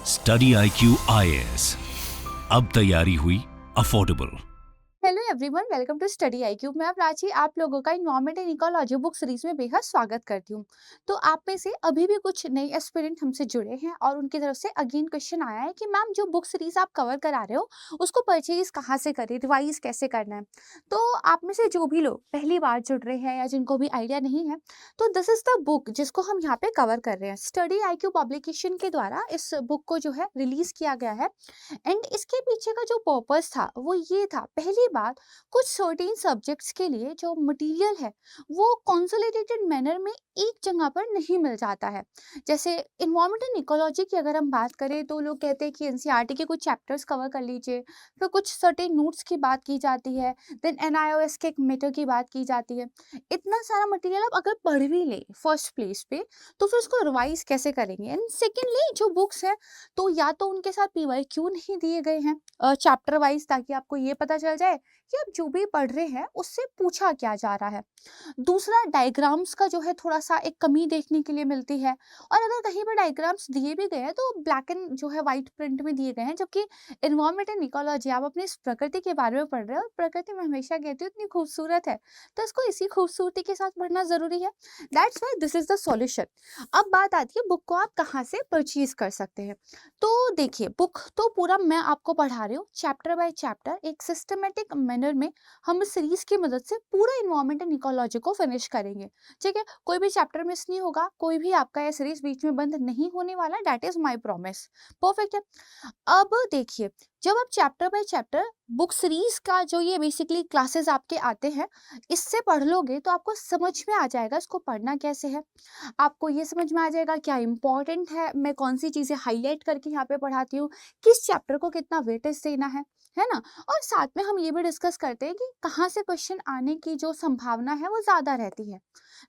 Study IQ IAS, अब तैयारी हुई affordable. Hello everyone, welcome to study IQ. मैं प्राची आप लोगों का environment and ecology book series में बेहद स्वागत करती हूँ। तो आप में से अभी भी कुछ नए एस्पिरेंट हमसे जुड़े हैं और उनकी तरफ से अगेन क्वेश्चन आया है कि मैम जो बुक सीरीज आप कवर करा रहे हो उसको परचेज कहाँ से करें, रिवाइज कैसे करना है। तो आप में से जो भी लोग पहली बार जुड़ रहे हैं या जिनको भी आइडिया नहीं है, तो दिस इज द बुक जिसको हम यहाँ पे कवर कर रहे हैं। स्टडी आईक्यू पब्लिकेशन के द्वारा इस बुक को जो है रिलीज किया गया है। एंड इसके पीछे का जो पर्पस था वो ये था, पहली बात कुछ सर्टेन सब्जेक्ट्स के लिए जो मटेरियल है वो कंसोलिडेटेड मैनर में एक जगह पर नहीं मिल जाता है। जैसे इन्वायरमेंट एंड इकोलॉजी की अगर हम बात करें तो लोग कहते हैं कि एनसीईआरटी के कुछ चैप्टर्स कवर कर लीजिए, फिर कुछ सर्टेन नोट्स की बात की जाती है, देन एनआईओएस के एक मैटर की बात की जाती है। इतना सारा मटेरियल आप अगर पढ़ भी ले फर्स्ट प्लेस पे तो फिर उसको रिवाइज कैसे करेंगे। एंड सेकेंडली जो बुक्स है तो या तो उनके साथ पीवाईक्यू नहीं दिए गए हैं चैप्टर वाइज, ताकि आपको ये पता चल जाए कि आप जो भी पढ़ रहे हैं उससे पूछा क्या जा रहा है। दूसरा, डायग्राम्स का जो है थोड़ा सा एक कमी देखने के लिए मिलती है, और अगर कहीं पर डायग्राम्स दिए भी गए हैं तो ब्लैक एंड जो है वाइट प्रिंट में दिए गए हैं। जबकि इन्वायरमेंट एंड इकोलॉजी आप अपनी इस प्रकृति के बारे में पढ़ रहे हो और प्रकृति में हमेशा कहती हूँ इतनी खूबसूरत है, तो इसको इसी खूबसूरती के साथ पढ़ना जरूरी है। That's why this is the solution. अब बात आती है बुक को आप कहाँ से परचेज कर सकते हैं। तो देखिए, बुक तो पूरा मैं आपको पढ़ा रही हूँ चैप्टर बाय चैप्टर, एक सिस्टमेटिक मैनर में हम इस सीरीज की मदद से पूरा इन्वायरमेंट एंड इकोलॉजी को फिनिश करेंगे। ठीक है, कोई भी चैप्टर मिस नहीं होगा, कोई भी आपका यह सीरीज बीच में बंद नहीं होने वाला, that is my promise. Perfect है। अब देखिए, जब आप chapter by chapter book series का जो ये बेसिकली क्लासेस आपके आते हैं इससे पढ़ लोगे तो आपको समझ में आ जाएगा इसको पढ़ना कैसे है। आपको ये समझ में आ जाएगा क्या इंपॉर्टेंट है, मैं कौन सी चीजें हाईलाइट करके यहाँ पे पढ़ाती हूँ, किस चैप्टर को कितना वेटेज देना है ना। और साथ में हम ये भी डिस्कस करते हैं कि कहाँ से क्वेश्चन आने की जो संभावना है वो ज्यादा रहती है।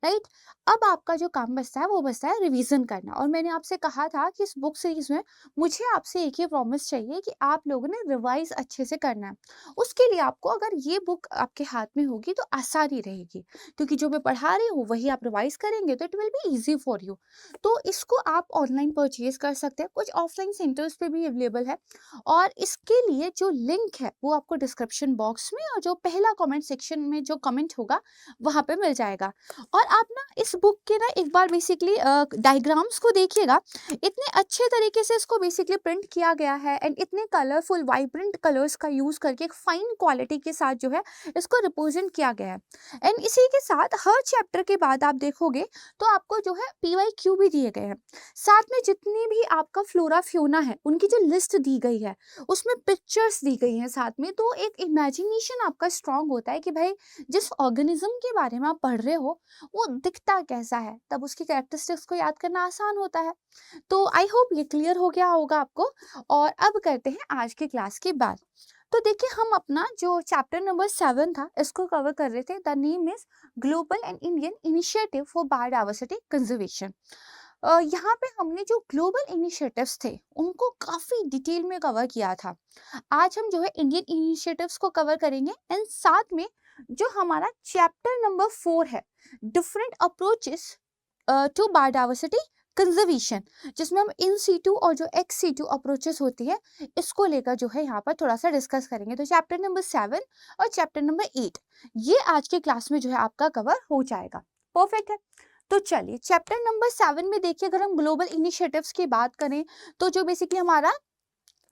राइट। अब आपका जो काम बचता है वो बचता है रिवीजन करना, और मैंने आपसे कहा था कि इस बुक सीरीज में मुझे आपसे एक ही प्रॉमिस चाहिए कि आप लोगों ने रिवाइज अच्छे से करना है। उसके लिए आपको अगर ये बुक आपके हाथ में होगी तो आसानी रहेगी, क्योंकि जो मैं पढ़ा रही हूँ वही आप रिवाइज करेंगे तो it will be easy for you. तो इसको आप ऑनलाइन परचेज कर सकते हैं, कुछ ऑफलाइन सेंटर्स पे भी अवेलेबल है, और इसके लिए जो लिंक है वो आपको डिस्क्रिप्शन बॉक्स में और जो पहला कमेंट सेक्शन में जो कमेंट होगा वहां पे मिल जाएगा। और आप ना इस बुक के ना एक बार बेसिकली डायग्राम्स को देखिएगा, इतने अच्छे तरीके से इसको बेसिकली प्रिंट किया गया है एंड इतने कलरफुल वाइब्रेंट कलर्स का यूज करके एक फाइन क्वालिटी के साथ जो है इसको रिप्रेजेंट किया गया है। एंड इसी के साथ हर चैप्टर के बाद आप देखोगे तो आपको जो है पीवाईक्यू भी दिए गए हैं। साथ में जितनी भी आपका फ्लोरा फ्योना है उनकी जो लिस्ट दी गई है उसमें पिक्चर्स दी गई हैं साथ में, तो एक इमेजिनेशन आपका स्ट्रांग होता है कि भाई जिस ऑर्गेनिज्म के बारे में आप पढ़ रहे हो वो दिखता कैसा है, तब उसकी कैरेक्टरिस्टिक्स को याद करना आसान होता है। तो आई होप ये क्लियर हो गया होगा आपको। और अब करते हैं आज की क्लास की बात। तो देखिए, हम अपना जो चैप्टर नंबर 7 था इसको कवर कर रहे थे। The name is global and Indian initiative for biodiversity conservation. यहाँ पे हमने जो ग्लोबल इनिशिएटिव्स थे उनको काफी डिटेल में कवर किया था। आज हम जो है इंडियन इनिशिएटिव्स को कवर करेंगे, एंड साथ में जो हमारा चैप्टर नंबर 4 है, different approaches to biodiversity conservation, जिसमें हम इन सीटू और जो एक्स सीटू अप्रोचेस होती है इसको लेकर जो है यहाँ पर थोड़ा सा डिस्कस करेंगे। तो चैप्टर नंबर 7 और चैप्टर नंबर 8 ये आज के क्लास में जो है आपका कवर हो जाएगा। परफेक्ट है। तो चलिए चैप्टर नंबर 7 में देखिए, अगर हम ग्लोबल इनिशिएटिव्स की बात करें तो जो बेसिकली हमारा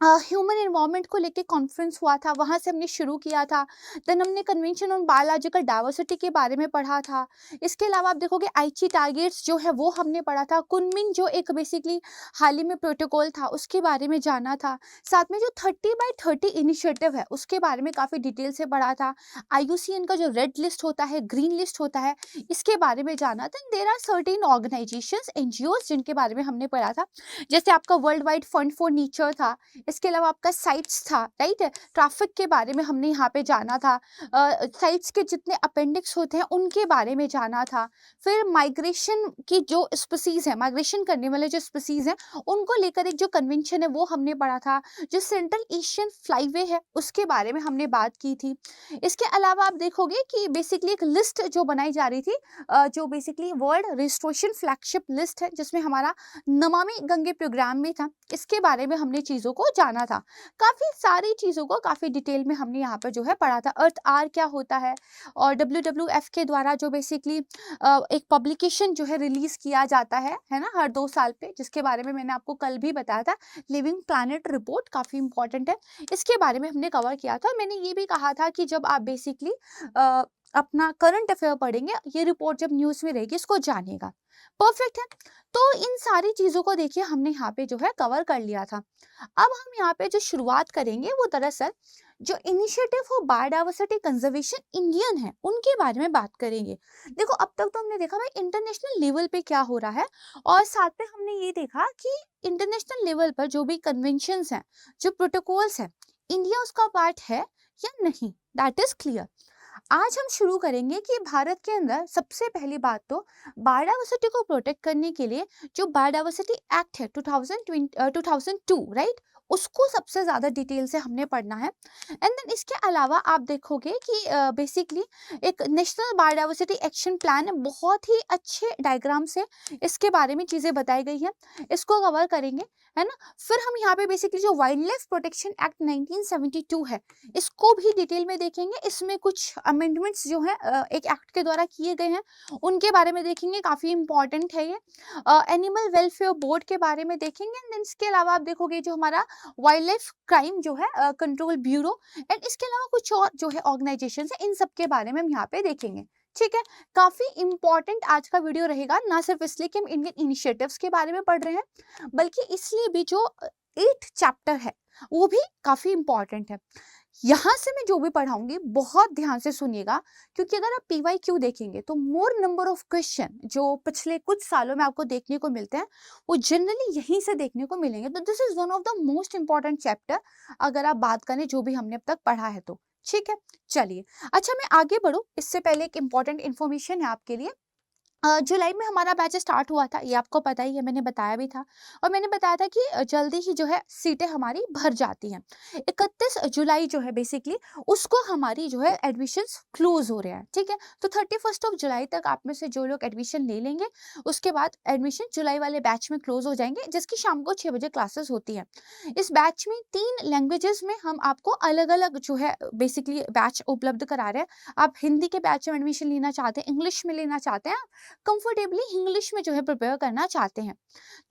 ह्यूमन एनवायरनमेंट को लेके कॉन्फ्रेंस हुआ था वहां से हमने शुरू किया था। देन हमने कन्वेंशन ऑन बायोलॉजिकल डाइवर्सिटी के बारे में पढ़ा था। इसके अलावा आप देखोगे आईची टारगेट्स जो है वो हमने पढ़ा था। कुनमिंग जो एक बेसिकली हाल ही में प्रोटोकॉल था उसके बारे में जाना था। साथ में जो 30x30 इनिशिएटिव है उसके बारे में काफी डिटेल से पढ़ा था। IUCN का जो रेड लिस्ट होता है, ग्रीन लिस्ट होता है, इसके बारे में जाना था। There are certain organisations, NGOs जिनके बारे में हमने पढ़ा था, जैसे आपका world wide fund for nature था, इसके अलावा आपका साइट्स था, राइट, ट्रैफिक के बारे में हमने यहाँ पे जाना था, साइट्स के जितने अपेंडिक्स होते हैं उनके बारे में जाना था। फिर माइग्रेशन की जो स्पीसीज है, माइग्रेशन करने वाले जो स्पीसीज हैं उनको लेकर एक जो कन्वेंशन है वो हमने पढ़ा था। जो सेंट्रल एशियन फ्लाईवे है उसके बारे में हमने बात की थी। इसके अलावा आप देखोगे कि बेसिकली एक लिस्ट जो बनाई जा रही थी, जो basically world restoration flagship list है, जिसमें हमारा नमामि गंगे प्रोग्राम भी था, इसके बारे में हमने चीज़ों को जाना था। काफ़ी सारी चीज़ों को काफ़ी डिटेल में हमने यहाँ पर जो है पढ़ा था। अर्थ आर क्या होता है, और WWF के द्वारा जो बेसिकली एक पब्लिकेशन जो है रिलीज किया जाता है ना, हर 2 साल पे, जिसके बारे में मैंने आपको कल भी बताया था। लिविंग प्लैनेट रिपोर्ट काफ़ी इंपॉर्टेंट है, इसके बारे में हमने कवर किया था। मैंने ये भी कहा था कि जब आप बेसिकली अपना करंट अफेयर पढ़ेंगे, ये रिपोर्ट जब न्यूज़ में रहेगी इसको जानिएगा। परफेक्ट है। तो इन सारी चीज़ों को देखिए हमने यहाँ पे जो है कवर कर लिया था। अब हम यहाँ पे जो शुरुआत करेंगे वो दरअसल जो initiative for biodiversity conservation Indian है उनके बारे में बात करेंगे। देखो अब तक तो हमने देखा भाई इंटरनेशनल लेवल पे क्या हो रहा है, और साथ में हमने ये देखा कि इंटरनेशनल लेवल पर जो भी कन्वेंशंस हैं, जो प्रोटोकॉल्स हैं, इंडिया उसका पार्ट है या नहीं, दैट इज क्लियर। आज हम शुरू करेंगे कि भारत के अंदर सबसे पहली बात तो बायोडायवर्सिटी को प्रोटेक्ट करने के लिए जो बायोडायवर्सिटी एक्ट है 2002, राइट, उसको सबसे ज्यादा डिटेल से हमने पढ़ना है। एंड देन इसके अलावा आप देखोगे कि बेसिकली एक नेशनल बायोडायवर्सिटी एक्शन प्लान है, बहुत ही अच्छे डायग्राम से इसके बारे में चीजें बताई गई हैं, इसको कवर करेंगे, है ना। फिर हम यहाँ पे बेसिकली जो वाइल्ड लाइफ प्रोटेक्शन एक्ट 1972 है इसको भी डिटेल में देखेंगे। इसमें कुछ अमेंडमेंट्स जो हैं एक एक्ट के द्वारा किए गए हैं उनके बारे में देखेंगे, काफ़ी इंपॉर्टेंट है ये। एनिमल वेलफेयर बोर्ड के बारे में देखेंगे। एंड इसके अलावा आप देखोगे जो हमारा वाइल्ड लाइफ क्राइम जो है कंट्रोल ब्यूरो, एंड इसके अलावा कुछ और जो है ऑर्गेनाइजेशन है, इन सब के बारे में हम यहाँ पे देखेंगे। ठीक है, काफी इंपॉर्टेंट आज का वीडियो रहेगा, ना सिर्फ इसलिए कि हम इंडियन इनिशिएटिव्स के बारे में पढ़ रहे हैं, बल्कि इसलिए भी जो 8 चैप्टर है वो भी काफी इंपॉर्टेंट है। यहाँ से मैं जो भी पढ़ाऊंगी बहुत ध्यान से सुनिएगा, क्योंकि अगर आप PYQ देखेंगे तो मोर नंबर ऑफ क्वेश्चन जो पिछले कुछ सालों में आपको देखने को मिलते हैं वो जनरली यहीं से देखने को मिलेंगे। तो this is one of the most important chapter अगर आप बात करें जो भी हमने अब तक पढ़ा है तो। ठीक है, चलिए। अच्छा, मैं आगे बढ़ूँ इससे पहले एक इंपॉर्टेंट इन्फॉर्मेशन है आपके लिए। जुलाई में हमारा बैच स्टार्ट हुआ था, ये आपको पता ही है, मैंने बताया भी था, और मैंने बताया था कि जल्दी ही जो है सीटें हमारी भर जाती हैं। 31 जुलाई जो है बेसिकली उसको हमारी जो है एडमिशन्स क्लोज हो रहे हैं। ठीक है, तो 31 ऑफ जुलाई तक आप में से जो लोग एडमिशन ले लेंगे उसके बाद एडमिशन जुलाई वाले बैच में क्लोज हो जाएंगे, जिसकी शाम को 6 बजे क्लासेस होती हैं। इस बैच में 3 लैंग्वेजेस में हम आपको अलग अलग जो है बेसिकली बैच उपलब्ध करा रहे हैं। आप हिंदी के बैच में एडमिशन लेना चाहते हैं, इंग्लिश में लेना चाहते हैं, कंफर्टेबली इंग्लिश में जो है प्रिपेयर करना चाहते हैं,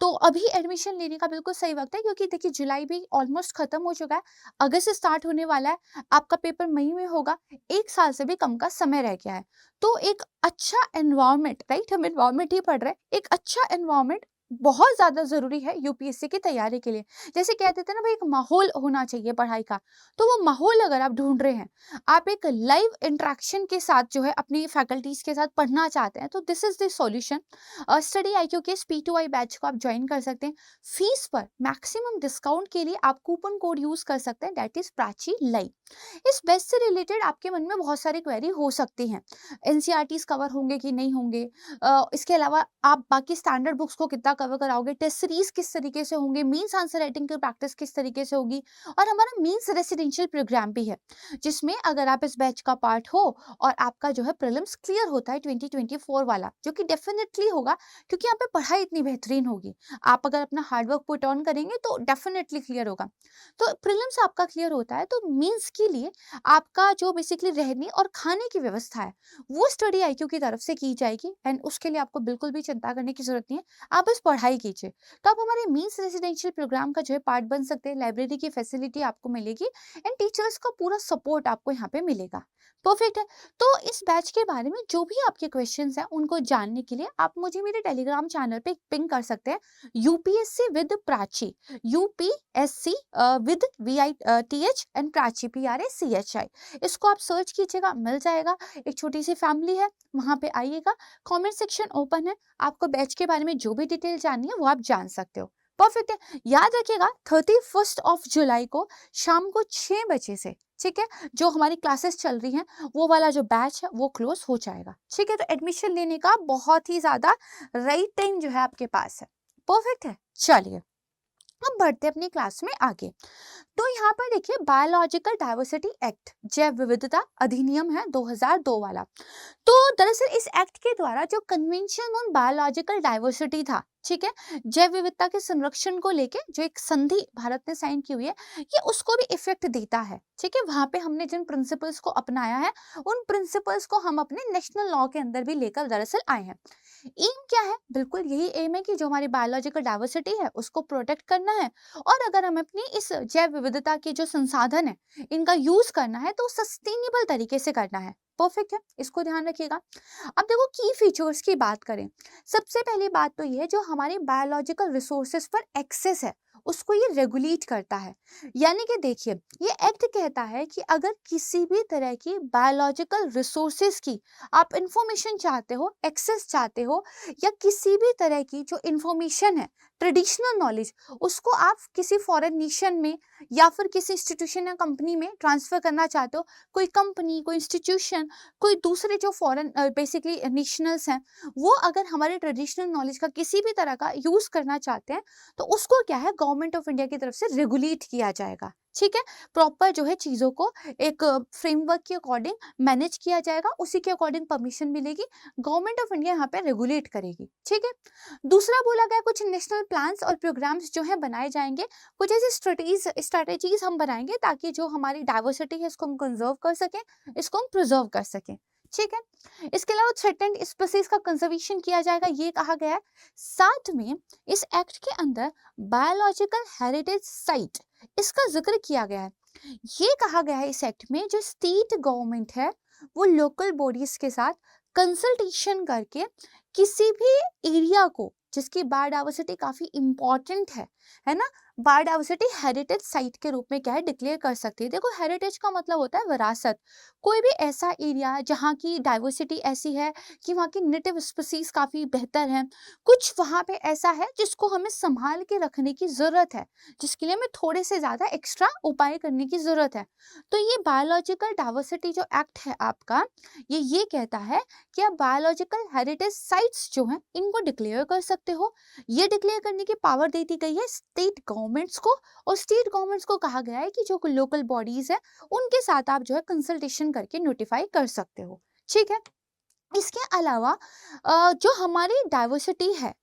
तो अभी एडमिशन लेने का बिल्कुल सही वक्त है। क्योंकि देखिए जुलाई भी ऑलमोस्ट खत्म हो चुका है, अगस्त से स्टार्ट होने वाला है, आपका पेपर मई में होगा, 1 साल से भी कम का समय रह गया है। तो एक अच्छा एनवायरनमेंट, राइट, हम एनवायरनमेंट ही पढ़ रहे हैं, एक अच्छा एनवायरनमेंट बहुत ज्यादा जरूरी है यूपीएससी की तैयारी के लिए। जैसे कहते थे ना भाई, एक माहौल होना चाहिए पढ़ाई का, तो वो माहौल अगर आप ढूंढ रहे हैं, आप एक लाइव इंटरेक्शन के साथ जो है अपनी फैकल्टीज के साथ पढ़ना चाहते हैं, तो this is the solution. Study IQ के P2I बैच को आप ज्वाइन कर सकते हैं। फीस पर मैक्सिमम डिस्काउंट के लिए आप कूपन कोड यूज कर सकते हैं, दैट इज प्राची लाइव। इस बैच से रिलेटेड आपके मन में बहुत सारी क्वेरी हो सकती हैं, NCERTs कवर होंगे कि नहीं होंगे, इसके अलावा आप बाकी स्टैंडर्ड बुक्स को कितना कवर कराओगे, टेस्ट सीरीज किस तरीके से होंगे, मीन्स आंसर राइटिंग की प्रैक्टिस किस तरीके से होगी, और हमारा मीन्स रेसिडेंशियल प्रोग्राम भी है, जिसमें अगर आप इस बैच का पार्ट हो और आपका जो है प्रीलिम्स क्लियर होता है 2024 वाला, जो कि डेफिनेटली होगा क्योंकि यहाँ पे पढ़ाई इतनी बेहतरीन होगी, आप अगर अपना हार्डवर्क पुट ऑन करेंगे तो डेफिनेटली क्लियर होगा। तो प्रीलिम्स आपका क्लियर होता है तो मीन्स के लिए आपका जो बेसिकली रहने और खाने की व्यवस्था है वो स्टडी IQ की तरफ से की जाएगी, एंड उसके लिए आपको बिल्कुल भी चिंता करने की जरूरत नहीं है, आप बस पढ़ाई कीजिए। तो आप हमारे मीन्स रेसिडेंशियल प्रोग्राम का जो है पार्ट बन सकते हैं, लाइब्रेरी की फैसिलिटी आपको मिलेगी, एंड टीचर्स का पूरा सपोर्ट आपको यहाँ पे मिलेगा। परफेक्ट है। तो इस बैच के बारे में जो भी आपके क्वेश्चंस हैं उनको जानने के लिए आप मुझे मेरे टेलीग्राम चैनल पे पिंग कर सकते हैं, UPSC with Prachi, UPSC with VITH and Prachi PRACHI, इसको आप सर्च कीजिएगा, मिल जाएगा। एक छोटी सी फैमिली है, वहां पे आइएगा, कमेंट सेक्शन ओपन है, आपको बैच के बारे में जो भी डिटेल जाननी है वो आप जान सकते हो। परफेक्ट है। याद रखिएगा 31 जुलाई को शाम को 6 बजे से, ठीक है, जो हमारी क्लासेस चल रही हैं वो वाला जो बैच है वो क्लोज हो जाएगा। ठीक है, तो एडमिशन लेने का बहुत ही ज्यादा राइट टाइम जो है आपके पास है। परफेक्ट है। चलिए अब बढ़ते अपनी क्लास में आगे। तो यहाँ पर देखिए बायोलॉजिकल डाइवर्सिटी एक्ट, जैव विविधता अधिनियम है 2002 वाला। तो दरअसल इस एक्ट के द्वारा जो कन्वेंशन ऑन बायोलॉजिकल डाइवर्सिटी था, ठीक है, जैव विविधता के संरक्षण को लेके जो एक संधि भारत ने साइन की हुई है, ये उसको भी इफेक्ट देता है। ठीक है, वहां पे हमने जिन प्रिंसिपल्स को अपनाया है उन प्रिंसिपल्स को हम अपने नेशनल लॉ के अंदर भी लेकर दरअसल आए हैं। एम क्या है? बिल्कुल यही एम है कि जो हमारी बायोलॉजिकल डाइवर्सिटी है उसको प्रोटेक्ट करना है, और अगर हम अपनी इस जैव विविधता के जो संसाधन है इनका यूज करना है तो सस्टेनेबल तरीके से करना है। परफेक्ट है, इसको ध्यान रखिएगा। अब देखो की फीचर्स की बात करें, सबसे पहली बात तो ये है जो हमारी बायोलॉजिकल रिसोर्सेज पर एक्सेस है उसको ये रेगुलेट करता है। यानी कि देखिए ये एक्ट कहता है कि अगर किसी भी तरह की बायोलॉजिकल रिसोर्सेज की आप इंफॉर्मेशन चाहते हो, एक्सेस चाहते हो, या किसी भी तरह की जो इंफॉर्मेशन है, ट्रेडिशनल नॉलेज, उसको आप किसी फॉरेन नेशन में या फिर किसी इंस्टीट्यूशन या कंपनी में ट्रांसफर करना चाहते हो, कोई कंपनी, कोई इंस्टीट्यूशन, कोई दूसरे जो फॉरेन बेसिकली नेशनल्स हैं, वो अगर हमारे ट्रेडिशनल नॉलेज का किसी भी तरह का यूज करना चाहते हैं तो उसको क्या है गवर्नमेंट ऑफ इंडिया की तरफ से रेगुलेट किया जाएगा। ठीक है, प्रॉपर जो है चीजों को एक फ्रेमवर्क के अकॉर्डिंग मैनेज किया जाएगा, उसी के अकॉर्डिंग परमिशन मिलेगी, गवर्नमेंट ऑफ इंडिया यहाँ पे रेगुलेट करेगी। ठीक है, दूसरा बोला गया कुछ नेशनल प्लान्स और प्रोग्राम्स जो है बनाए जाएंगे, कुछ ऐसे स्ट्रेटेजीज हम बनाएंगे ताकि जो हमारी डाइवर्सिटी है इसको हम कंजर्व कर सकें, इसको हम प्रिजर्व कर सकें। ठीक है, इसके अलावा थ्रेटेंड स्पीसीज का कंजर्वेशन किया जाएगा, ये कहा गया है। साथ में इस एक्ट के अंदर बायोलॉजिकल हेरिटेज साइट, इसका जिक्र किया गया है। ये कहा गया है इस एक्ट में जो स्टेट गवर्नमेंट है वो लोकल बॉडीज के साथ कंसल्टेशन करके किसी भी एरिया को जिसकी बायोडाइवर्सिटी काफी इंपॉर्टेंट है ना, बायोडाइवर्सिटी हेरिटेज साइट के रूप में क्या है डिक्लेयर कर सकती है। देखो हेरिटेज का मतलब होता है विरासत, कोई भी ऐसा एरिया जहाँ की डाइवर्सिटी ऐसी है कि वहाँ की नेटिव स्पीसीज काफी बेहतर है, कुछ वहाँ पे ऐसा है जिसको हमें संभाल के रखने की जरूरत है, जिसके लिए हमें थोड़े से ज्यादा एक्स्ट्रा उपाय करने की जरूरत है। तो ये बायोलॉजिकल डाइवर्सिटी जो एक्ट है आपका, ये कहता है कि आप बायोलॉजिकल हेरिटेज साइट्स जो हैं इनको डिक्लेयर कर सकते हो। ये डिक्लेयर करने की पावर दे दी गई है स्टेट गवर्नमेंट्स को, और स्टेट गवर्नमेंट्स को कहा गया है कि जो लोकल बॉडीज है उनके साथ आप जो है कंसल्टेशन करके नोटिफाई कर सकते हो। ठीक है, इसके अलावा जो हमारी डाइवर्सिटी है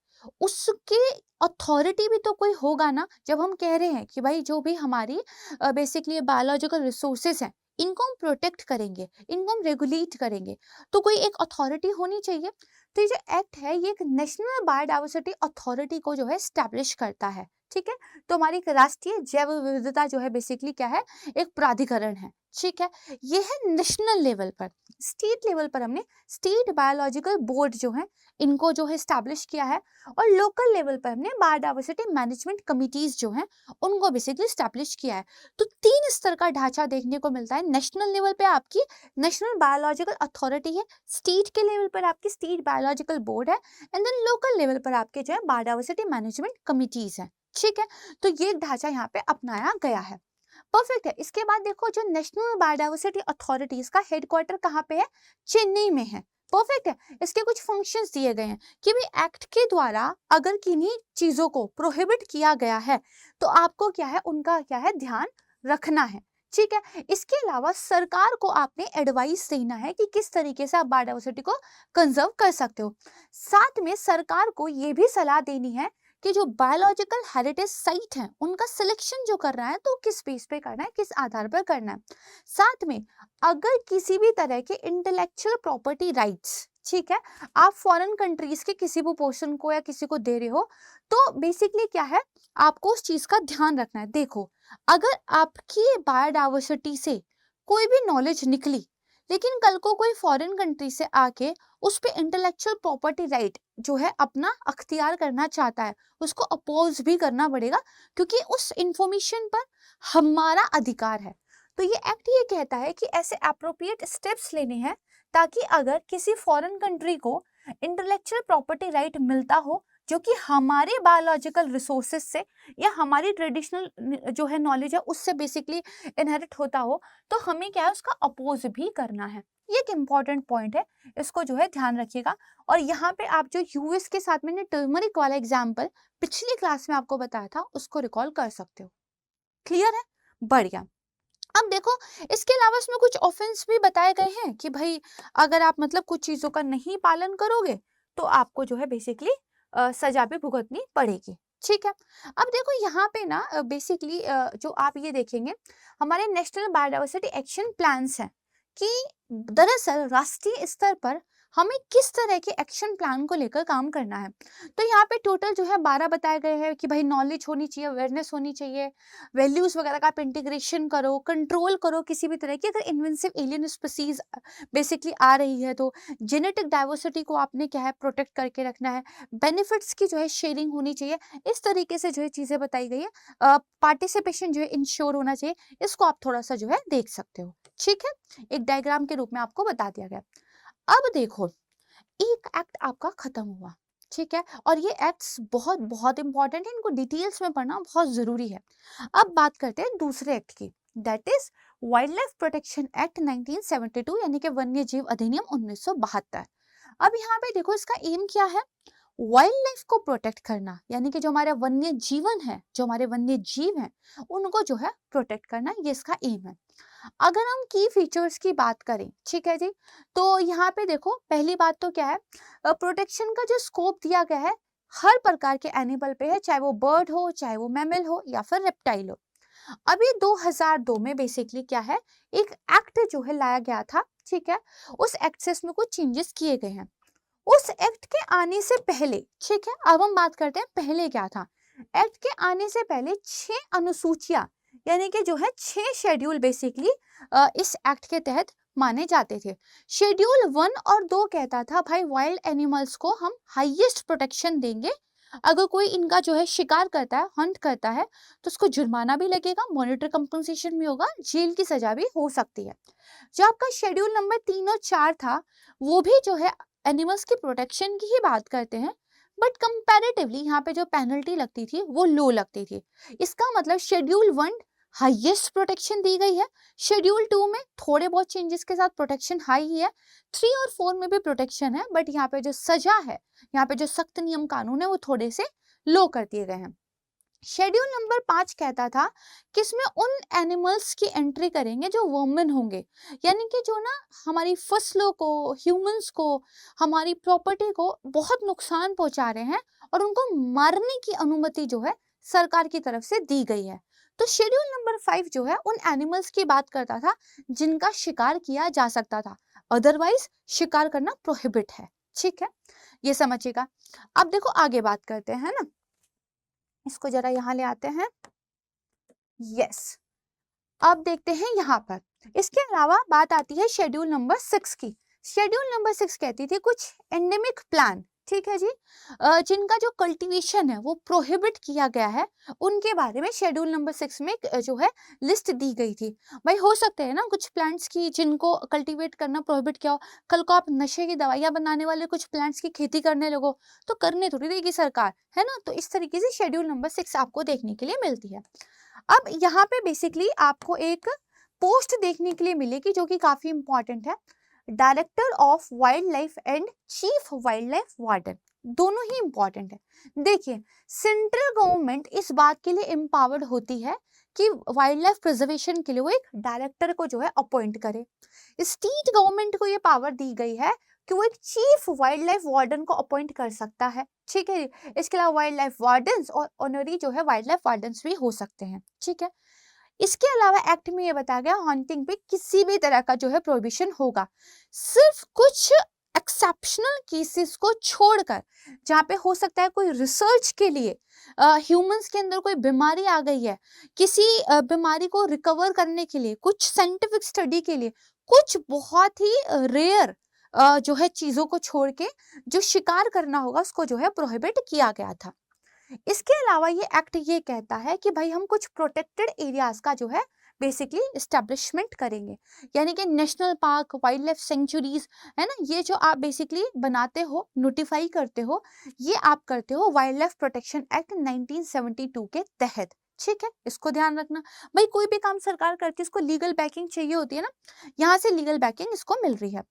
उसके अथॉरिटी भी तो कोई होगा ना। जब हम कह रहे हैं कि भाई जो भी हमारी बेसिकली बायोलॉजिकल रिसोर्सेज हैं इनको हम प्रोटेक्ट करेंगे, इनको हम रेगुलेट करेंगे, तो कोई एक अथॉरिटी होनी चाहिए। तो ये जो एक्ट है ये एक नेशनल बायोडाइवर्सिटी अथॉरिटी को जो है स्टैब्लिश करता है। ठीक है, तो हमारी एक राष्ट्रीय जैव विविधता जो है बेसिकली क्या है, एक प्राधिकरण है। ठीक है, ये है नेशनल लेवल पर। स्टेट लेवल पर हमने स्टेट बायोलॉजिकल बोर्ड जो है इनको जो है स्टैब्लिश किया है, और लोकल लेवल पर हमने बायोडाइवर्सिटी मैनेजमेंट कमिटीज जो हैं उनको बेसिकली स्टैब्लिश किया है। तो 3 स्तर का ढांचा देखने को मिलता है। नेशनल लेवल पे आपकी नेशनल बायोलॉजिकल अथॉरिटी है, स्टेट के लेवल पर आपकी स्टेट बायोलॉजिकल बोर्ड है, एंड देन लोकल लेवल पर आपके जो है बायोडाइवर्सिटी मैनेजमेंट कमिटीज हैं। ठीक है, तो ये ढांचा यहाँ पे अपनाया गया है। परफेक्ट है। इसके बाद देखो जो नेशनल बायोडाइवर्सिटी अथॉरिटी इसका हेडक्वार्टर कहाँ पे है, चेन्नई में है। परफेक्ट है, इसके कुछ फंक्शंस दिए गए हैं कि भाई एक्ट के द्वारा अगर किन्हीं चीजों को प्रोहिबिट किया गया है तो आपको क्या है उनका क्या है ध्यान रखना है। ठीक है, इसके अलावा सरकार को आपने एडवाइस देना है कि किस तरीके से आप बायोडाइवर्सिटी को कंजर्व कर सकते हो। साथ में सरकार को ये भी सलाह देनी है कि जो बायोलॉजिकल हेरिटेज साइट है उनका सिलेक्शन जो करना है तो किस बेस पे करना है, किस आधार पर करना है। साथ में अगर किसी भी तरह के इंटेलेक्चुअल प्रॉपर्टी राइट्स, ठीक है, आप फॉरेन कंट्रीज के किसी भी पोर्शन को या किसी को दे रहे हो तो बेसिकली क्या है आपको उस चीज का ध्यान रखना है। देखो अगर आपकी बायोडाइवर्सिटी से कोई भी नॉलेज निकली लेकिन कल को कोई फॉरेन कंट्री से आके उस पे इंटेलेक्चुअल प्रॉपर्टी राइट जो है अपना अख्तियार करना चाहता है, उसको अपोज भी करना पड़ेगा क्योंकि उस इंफॉर्मेशन पर हमारा अधिकार है। तो ये एक्ट ये कहता है कि ऐसे अप्रोप्रिएट स्टेप्स लेने हैं ताकि अगर किसी फॉरेन कंट्री को इंटेलेक्चुअल प्रॉपर्टी राइट मिलता हो जो कि हमारे बायोलॉजिकल रिसोर्सेज से या हमारी ट्रेडिशनल जो है नॉलेज है उससे बेसिकली इनहेरिट होता हो, तो हमें क्या है उसका अपोज भी करना है। ये एक इम्पॉर्टेंट पॉइंट है, इसको जो है ध्यान रखिएगा। और यहाँ पे आप जो यूएस के साथ मैंने टर्मरिक वाला एग्जाम्पल पिछली क्लास में आपको बताया था उसको रिकॉल कर सकते हो। क्लियर है? बढ़िया। अब देखो, इसके अलावा इसमें कुछ ऑफेंस भी बताए गए हैं कि भाई अगर आप मतलब कुछ चीजों का नहीं पालन करोगे तो आपको जो है बेसिकली सजा भी भुगतनी पड़ेगी। ठीक है। अब देखो यहाँ पे ना बेसिकली जो आप ये देखेंगे हमारे नेशनल बायोडाइवर्सिटी एक्शन प्लान्स हैं कि दरअसल राष्ट्रीय स्तर पर हमें किस तरह के एक्शन प्लान को लेकर काम करना है। तो यहाँ पे टोटल जो है 12 बताए गए हैं कि भाई नॉलेज होनी चाहिए, अवेयरनेस होनी चाहिए, वैल्यूज वगैरह का आप इंटीग्रेशन करो, कंट्रोल करो किसी भी तरह की अगर इन्वेंसिव एलियन स्पीसीज बेसिकली आ रही है, तो जेनेटिक डाइवर्सिटी को आपने क्या है प्रोटेक्ट करके रखना है, बेनिफिट्स की जो है शेयरिंग होनी चाहिए। इस तरीके से जो है चीजें बताई गई है, पार्टिसिपेशन जो है इंश्योर होना चाहिए। इसको आप थोड़ा सा जो है देख सकते हो। ठीक है, एक डायग्राम के रूप में आपको बता दिया गया। अब देखो, एक एक्ट आपका खत्म हुआ, ठीक है, और ये एक्ट्स बहुत बहुत इंपॉर्टेंट है, इनको डिटेल्स में पढ़ना बहुत जरूरी है। अब बात करते हैं दूसरे एक्ट की, that is wild life protection act 1972 यानी कि वन्य जीव अधिनियम 1972। अब यहाँ पे देखो इसका एम क्या है, वाइल्ड लाइफ को प्रोटेक्ट करना, यानी कि जो हमारे वन्य जीवन है, जो हमारे वन्य जीव हैं उनको जो है प्रोटेक्ट करना, ये इसका एम है। अगर हम की फीचर्स की बात करें, ठीक है जी, तो यहाँ पे देखो पहली बात तो क्या है, प्रोटेक्शन का जो स्कोप दिया गया है हर प्रकार के एनिमल पे है, चाहे वो बर्ड हो, चाहे वो मैमल हो या फिर रेप्टाइल हो। अभी 2002 में बेसिकली क्या है, एक एक्ट जो है लाया गया था, ठीक है, उस एक्ट से इसमें कुछ चेंजेस किए गए हैं। उस एक्ट के आने से पहले, ठीक है, अब हम बात करते हैं पहले क्या था। एक्ट के आने से पहले 6 अनुसूचियां यानी कि जो है 6 शेड्यूल बेसिकली इस एक्ट के तहत माने जाते थे। शेड्यूल 1 और 2 कहता था भाई वाइल्ड एनिमल्स को हम हाईएस्ट प्रोटेक्शन देंगे, अगर कोई इनका जो है शिकार करता है, हंट करता है, तो उसको जुर्माना भी लगेगा, मॉनिटरी कंपनसेशन भी होगा, जेल की सजा भी हो सकती है। जो आपका शेड्यूल नंबर 3 और 4 था वो भी जो है एनिमल्स की प्रोटेक्शन की ही बात करते हैं, बट कंपैरेटिवली यहाँ पे जो पेनल्टी लगती थी वो लो लगती थी। इसका मतलब शेड्यूल 1 हाईएस्ट प्रोटेक्शन दी गई है, शेड्यूल 2 में थोड़े बहुत चेंजेस के साथ प्रोटेक्शन हाई ही है, 3 और 4 में भी प्रोटेक्शन है, बट यहाँ पे जो सजा है, यहाँ पे जो सख्त नियम कानून है वो थोड़े से लो कर दिए गए हैं। शेड्यूल नंबर 5 कहता था कि इसमें उन एनिमल्स की एंट्री करेंगे जो वर्मिन होंगे, यानी कि जो ना हमारी फसलों को, ह्यूमंस को, हमारी प्रॉपर्टी को बहुत नुकसान पहुंचा रहे हैं, और उनको मारने की अनुमति जो है सरकार की तरफ से दी गई है। तो शेड्यूल नंबर 5 जो है उन एनिमल्स की बात करता था जिनका शिकार किया जा सकता था, अदरवाइज शिकार करना प्रोहिबिट है। ठीक है, ये समझिएगा। अब देखो आगे बात करते हैं ना, इसको जरा यहाँ ले आते हैं। यस, अब देखते हैं यहाँ पर। इसके अलावा बात आती है शेड्यूल नंबर 6 की। शेड्यूल नंबर 6 कहती थी कुछ एंडेमिक प्लान, ठीक है जी, जिनका जो कल्टीवेशन है वो प्रोहिबिट किया गया है, उनके बारे में शेड्यूल नंबर 6 में जो है लिस्ट दी गई थी। भाई हो सकते हैं ना कुछ प्लांट्स की जिनको कल्टीवेट करना प्रोहिबिट किया हो, कल को आप नशे की दवाइयां बनाने वाले कुछ प्लांट्स की खेती करने लगो तो करने थोड़ी देगी सरकार, है ना। तो इस तरीके से शेड्यूल नंबर 6 आपको देखने के लिए मिलती है। अब यहाँ पे बेसिकली आपको एक पोस्ट देखने के लिए मिलेगी जो कि काफी इंपॉर्टेंट है, director of wild life and chief wild life warden, दोनों ही इंपॉर्टेंट है। देखिए, सेंट्रल गवर्नमेंट इस बात के लिए एम्पावर्ड होती है कि वाइल्ड लाइफ प्रिजर्वेशन के लिए वो एक डायरेक्टर को जो है अपॉइंट करे। स्टेट गवर्नमेंट को ये पावर दी गई है कि वो एक चीफ वाइल्ड लाइफ वार्डन को अपॉइंट कर सकता है। ठीक है, इसके अलावा वाइल्ड लाइफ वार्डन्स और ऑनरी जो है वाइल्ड लाइफ वार्डन्स भी हो सकते हैं। ठीक है, इसके अलावा एक्ट में ये बताया गया हंटिंग पे किसी भी तरह का जो है प्रोहिबिशन होगा, सिर्फ कुछ एक्सेप्शनल केसेस को छोड़कर, जहाँ पे हो सकता है कोई रिसर्च के लिए ह्यूमंस के अंदर कोई बीमारी आ गई है, किसी बीमारी को रिकवर करने के लिए, कुछ साइंटिफिक स्टडी के लिए, कुछ बहुत ही रेयर जो है चीजों को छोड़ के जो शिकार करना होगा उसको जो है प्रोहिबिट किया गया था। इसके अलावा ये एक्ट ये कहता है कि भाई हम कुछ प्रोटेक्टेड एरियाज का जो है बेसिकली इस्टेब्लिशमेंट करेंगे, यानी कि national park, wild life sanctuaries, है ना, ये जो आप बेसिकली बनाते हो, नोटिफाई करते हो, ये आप करते हो वाइल्ड लाइफ प्रोटेक्शन एक्ट 1972 के तहत। ठीक है, इसको ध्यान रखना। भाई कोई भी काम सरकार करती है इसको लीगल बैकिंग चाहिए होती है ना, यहाँ से लीगल बैकिंग इसको मिल रही है।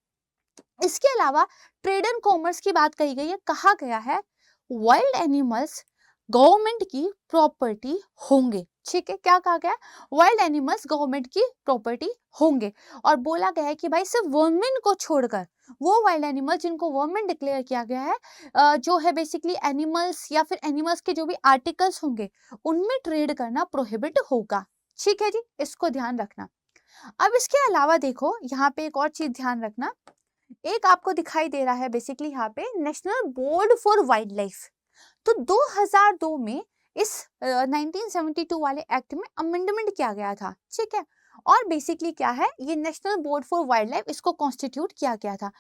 इसके अलावा ट्रेड एंड कॉमर्स की बात कही गई है, कहा गया है वाइल्ड एनिमल्स गवर्नमेंट की प्रॉपर्टी होंगे। ठीक है, क्या कहा गया, वाइल्ड एनिमल्स गवर्नमेंट की प्रॉपर्टी होंगे। और बोला गया है कि भाई सिर्फ गवर्नमेंट को छोड़कर वो वाइल्ड एनिमल जिनको गवर्नमेंट डिक्लेयर किया गया है, जो है बेसिकली एनिमल्स या फिर एनिमल्स के जो भी आर्टिकल्स होंगे उनमें ट्रेड करना प्रोहिबिट होगा। ठीक है जी, इसको ध्यान रखना। अब इसके अलावा देखो यहाँ पे एक और चीज ध्यान रखना, एक आपको दिखाई दे रहा है बेसिकली यहाँ पे national board for wild life. तो 2002 में इस 1972 वाले एक्ट में अमेंडमेंट किया गया था। ठीक है, और बेसिकली क्या है, ये national board for wild life इसको कॉन्स्टिट्यूट किया गया था।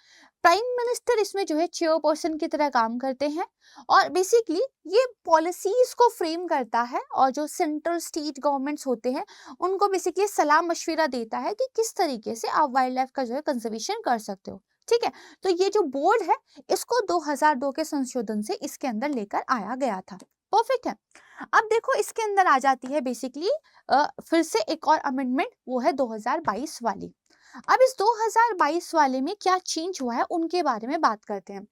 प्राइम मिनिस्टर इसमें जो है चेयरपर्सन की तरह काम करते हैं, और बेसिकली ये पॉलिसीज को फ्रेम करता है, और जो सेंट्रल स्टेट गवर्नमेंट्स होते हैं उनको बेसिकली सलाह मशविरा देता है कि किस तरीके से आप वाइल्ड लाइफ का जो है कंजर्वेशन कर सकते हो। ठीक है, तो ये जो बोर्ड है इसको 2002 के संशोधन से इसके अंदर लेकर आया गया था। परफेक्ट है। अब देखो इसके अंदर आ जाती है बेसिकली फिर से एक और अमेंडमेंट, वो है 2022 वाली। अब इस 2022 वाले में क्या चेंज हुआ है उनके बारे में बात करते हैं।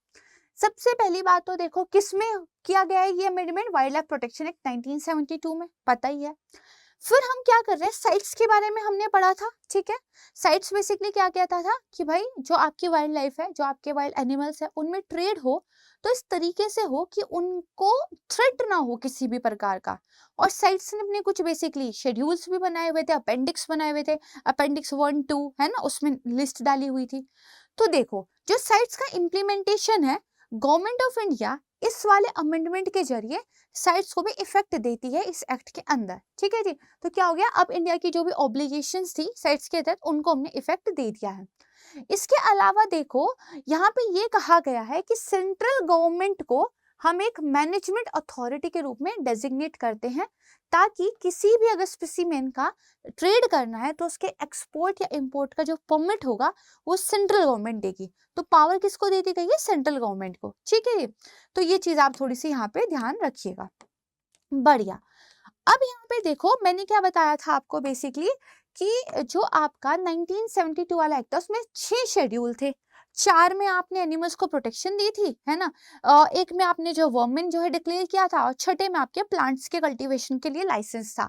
सबसे पहली बात तो देखो किसमें किया गया है ये amendment, wild life protection act 1972 में, पता ही है। फिर हम क्या कर रहे हैं, साइट्स के बारे में हमने पढ़ा था। ठीक है, साइट्स बेसिकली क्या कहता था कि भाई जो आपकी वाइल्ड लाइफ है, जो आपके वाइल्ड एनिमल्स है, उनमें ट्रेड हो तो इस तरीके से हो कि उनको थ्रेट ना हो किसी भी प्रकार का। और साइट्स ने अपने कुछ बेसिकली शेड्यूल्स भी बनाए हुए थे, अपेंडिक्स बनाए हुए थे, अपेंडिक्स 1, 2 है ना, उसमें लिस्ट डाली हुई थी। तो देखो जो साइट्स का इम्प्लीमेंटेशन है, गवर्नमेंट ऑफ इंडिया इस वाले अमेंडमेंट के जरिए साइट्स को भी इफेक्ट देती है इस एक्ट के अंदर। ठीक है जी, तो क्या हो गया, अब इंडिया की जो भी ऑब्लिगेशंस थी साइट्स के तहत उनको हमने इफेक्ट दे दिया है। इसके अलावा देखो यहाँ पे ये कहा गया है कि सेंट्रल गवर्नमेंट को हम एक मैनेजमेंट अथॉरिटी के रूप में डेजिग्नेट करते हैं, ताकि किसी भी अगर स्पेसिमेन का ट्रेड करना है तो उसके एक्सपोर्ट या इंपोर्ट का जो परमिट होगा वो सेंट्रल गवर्नमेंट देगी। तो पावर किसको दे दी गई है, सेंट्रल गवर्नमेंट को। ठीक है, तो ये चीज आप थोड़ी सी यहाँ पे ध्यान रखिएगा। बढ़िया। अब यहाँ पे देखो मैंने क्या बताया था आपको बेसिकली कि जो आपका 1972 वाला एक्ट था उसमें 6 शेड्यूल थे। 4 में आपने एनिमल्स को प्रोटेक्शन दी थी, है ना, एक में आपने जो वर्मिन जो है डिक्लेयर किया था, और छठे में आपके प्लांट्स के कल्टीवेशन के लिए लाइसेंस था।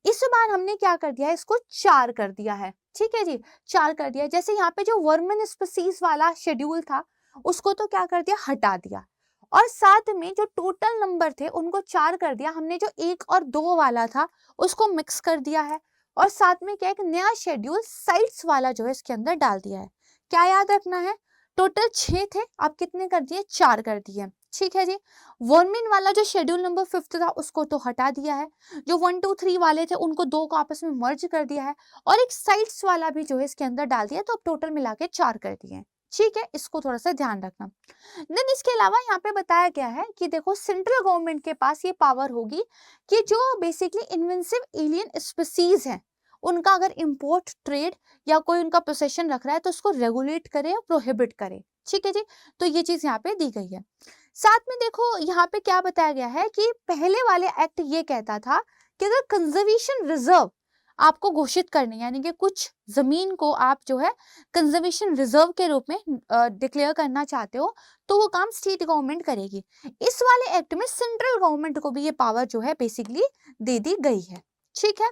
इस बार हमने क्या कर दिया है, इसको 4 कर दिया है। ठीक है जी, 4 कर दिया। जैसे यहाँ पे जो वर्मिन स्पीसीज वाला शेड्यूल था उसको तो क्या कर दिया, हटा दिया, और साथ में जो टोटल नंबर थे उनको 4 कर दिया हमने। जो 1 और 2 वाला था उसको मिक्स कर दिया है, और साथ में क्या एक नया शेड्यूल साइट्स वाला जो है इसके अंदर डाल दिया है। क्या याद रखना है, टोटल 6 थे, आप कितने कर दिए, 4 कर दिए। ठीक है जी, वर्मिन वाला जो शेड्यूल नंबर 5 था उसको तो हटा दिया है, जो 1, 2, 3 वाले थे उनको 2 को आपस में मर्ज कर दिया है, और एक साइट्स वाला भी जो है इसके अंदर डाल दिया, तो अब टोटल मिला के 4 कर दिए। ठीक है, इसको थोड़ा सा ध्यान रखना। देन इसके अलावा यहाँ पे बताया गया है कि देखो सेंट्रल गवर्नमेंट के पास ये पावर होगी कि जो बेसिकली इन्वेंसिव एलियन स्पीसीज हैं उनका अगर इंपोर्ट, ट्रेड या कोई उनका पोसेशन रख रहा है तो उसको रेगुलेट करे और प्रोहिबिट करे। ठीक है जी, तो ये चीज यहाँ पे दी गई है। साथ में देखो यहाँ पे क्या बताया गया है कि पहले वाले एक्ट ये कहता था कि अगर कंजर्वेशन रिजर्व आपको घोषित करने, यानी कि कुछ जमीन को आप जो है कंजर्वेशन रिजर्व के रूप में डिक्लेयर करना चाहते हो तो वो काम स्टेट गवर्नमेंट करेगी। इस वाले एक्ट में सेंट्रल गवर्नमेंट को भी ये पावर जो है बेसिकली दे दी गई है। ठीक है,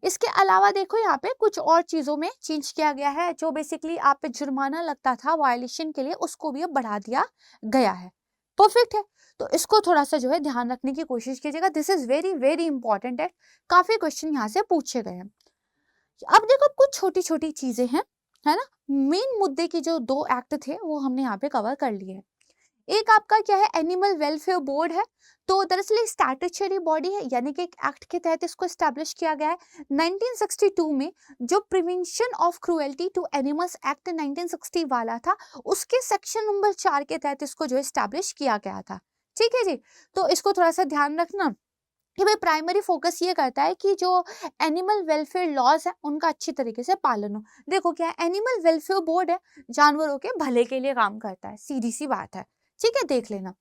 इसके अलावा देखो यहाँ पे कुछ और चीजों में चेंज किया गया है, जो बेसिकली आप पे जुर्माना लगता था वायलेशन के लिए उसको भी अब बढ़ा दिया गया है। परफेक्ट है, तो इसको थोड़ा सा जो है ध्यान रखने की कोशिश कीजिएगा, this is very very important है, काफी क्वेश्चन यहाँ से पूछे गए हैं। अब देखो कुछ छोटी छोटी चीजें हैं, है ना, मेन मुद्दे की जो 2 एक्ट थे वो हमने यहाँ पे कवर कर लिए हैं। एक आपका क्या है, एनिमल वेलफेयर बोर्ड है, तो दरअसल स्टैट्यूटरी बॉडी है, यानी कि एक एक्ट के तहत इसको स्टैब्लिश किया गया है 1962 में। जो prevention of cruelty to animals act 1960 वाला था उसके सेक्शन नंबर 4 के तहत इसको जो स्टैब्लिश किया गया था। ठीक है जी, तो इसको थोड़ा सा ध्यान रखना। कि भाई प्राइमरी फोकस ये करता है कि जो एनिमल वेलफेयर लॉज है उनका अच्छी तरीके से पालन हो। देखो क्या एनिमल वेलफेयर बोर्ड है, जानवरों के भले के लिए काम करता है, सीधी सी बात है, ठीक है, देख लेना।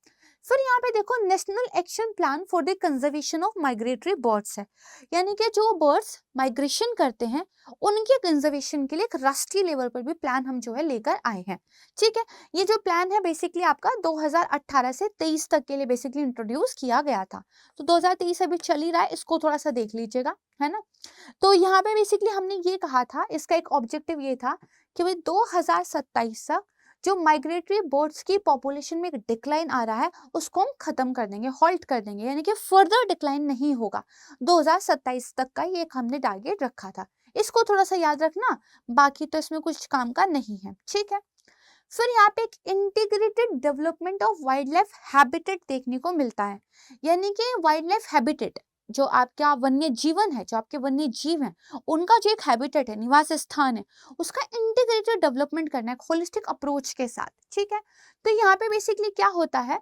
फिर यहाँ पे देखो national action plan for the conservation of migratory birds है, यानी कि जो बर्ड्स माइग्रेशन करते हैं उनके कंजर्वेशन के लिए एक राष्ट्रीय लेवल पर भी प्लान हम जो है लेकर आए हैं, ठीक है। ये जो प्लान है बेसिकली आपका 2018 से 23 तक के लिए बेसिकली इंट्रोड्यूस किया गया था। तो 2023 अभी चल ही रहा है, इसको थोड़ा सा देख लीजिएगा, है ना। तो यहाँ पे बेसिकली हमने ये कहा था, इसका एक ऑब्जेक्टिव ये था कि भाई 2027 तक जो माइग्रेटरी बर्ड्स की पॉपुलेशन में एक डिक्लाइन आ रहा है उसको हम खत्म कर देंगे, हॉल्ट कर देंगे, यानी कि फर्दर डिक्लाइन नहीं होगा। 2027 तक का ये एक हमने टारगेट रखा था, इसको थोड़ा सा याद रखना, बाकी तो इसमें कुछ काम का नहीं है, ठीक है। फिर यहाँ पे एक integrated development of wild life habitat देखने को मिलता है, यानी कि वाइल्ड लाइफ हैबिटेट जो आपका वन्य जीवन है, जो आपके वन्य जीव हैं, उनका जो एक हैबिटेट है, निवास स्थान है, उसका इंटीग्रेटेड डेवलपमेंट करना है होलिस्टिक अप्रोच के साथ, ठीक है। तो यहाँ पे बेसिकली क्या होता है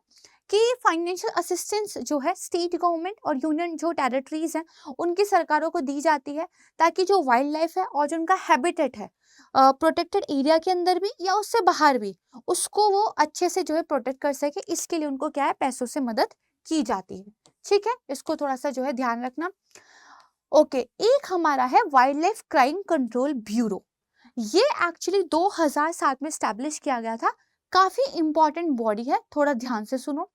कि फाइनेंशियल असिस्टेंस जो है स्टेट गवर्नमेंट और यूनियन जो टेरिटरीज हैं उनकी सरकारों को दी जाती है, ताकि जो वाइल्ड लाइफ है और जो उनका हैबिटेट है प्रोटेक्टेड एरिया के अंदर भी या उससे बाहर भी, उसको वो अच्छे से जो है प्रोटेक्ट कर सके, इसके लिए उनको क्या है पैसों से मदद की जाती है, ठीक है। इसको थोड़ा सा जो है ध्यान रखना। ओके, एक हमारा है wild life crime control bureau, ये एक्चुअली 2007 में स्टैब्लिश किया गया था, काफी इंपॉर्टेंट बॉडी है, थोड़ा ध्यान से सुनो।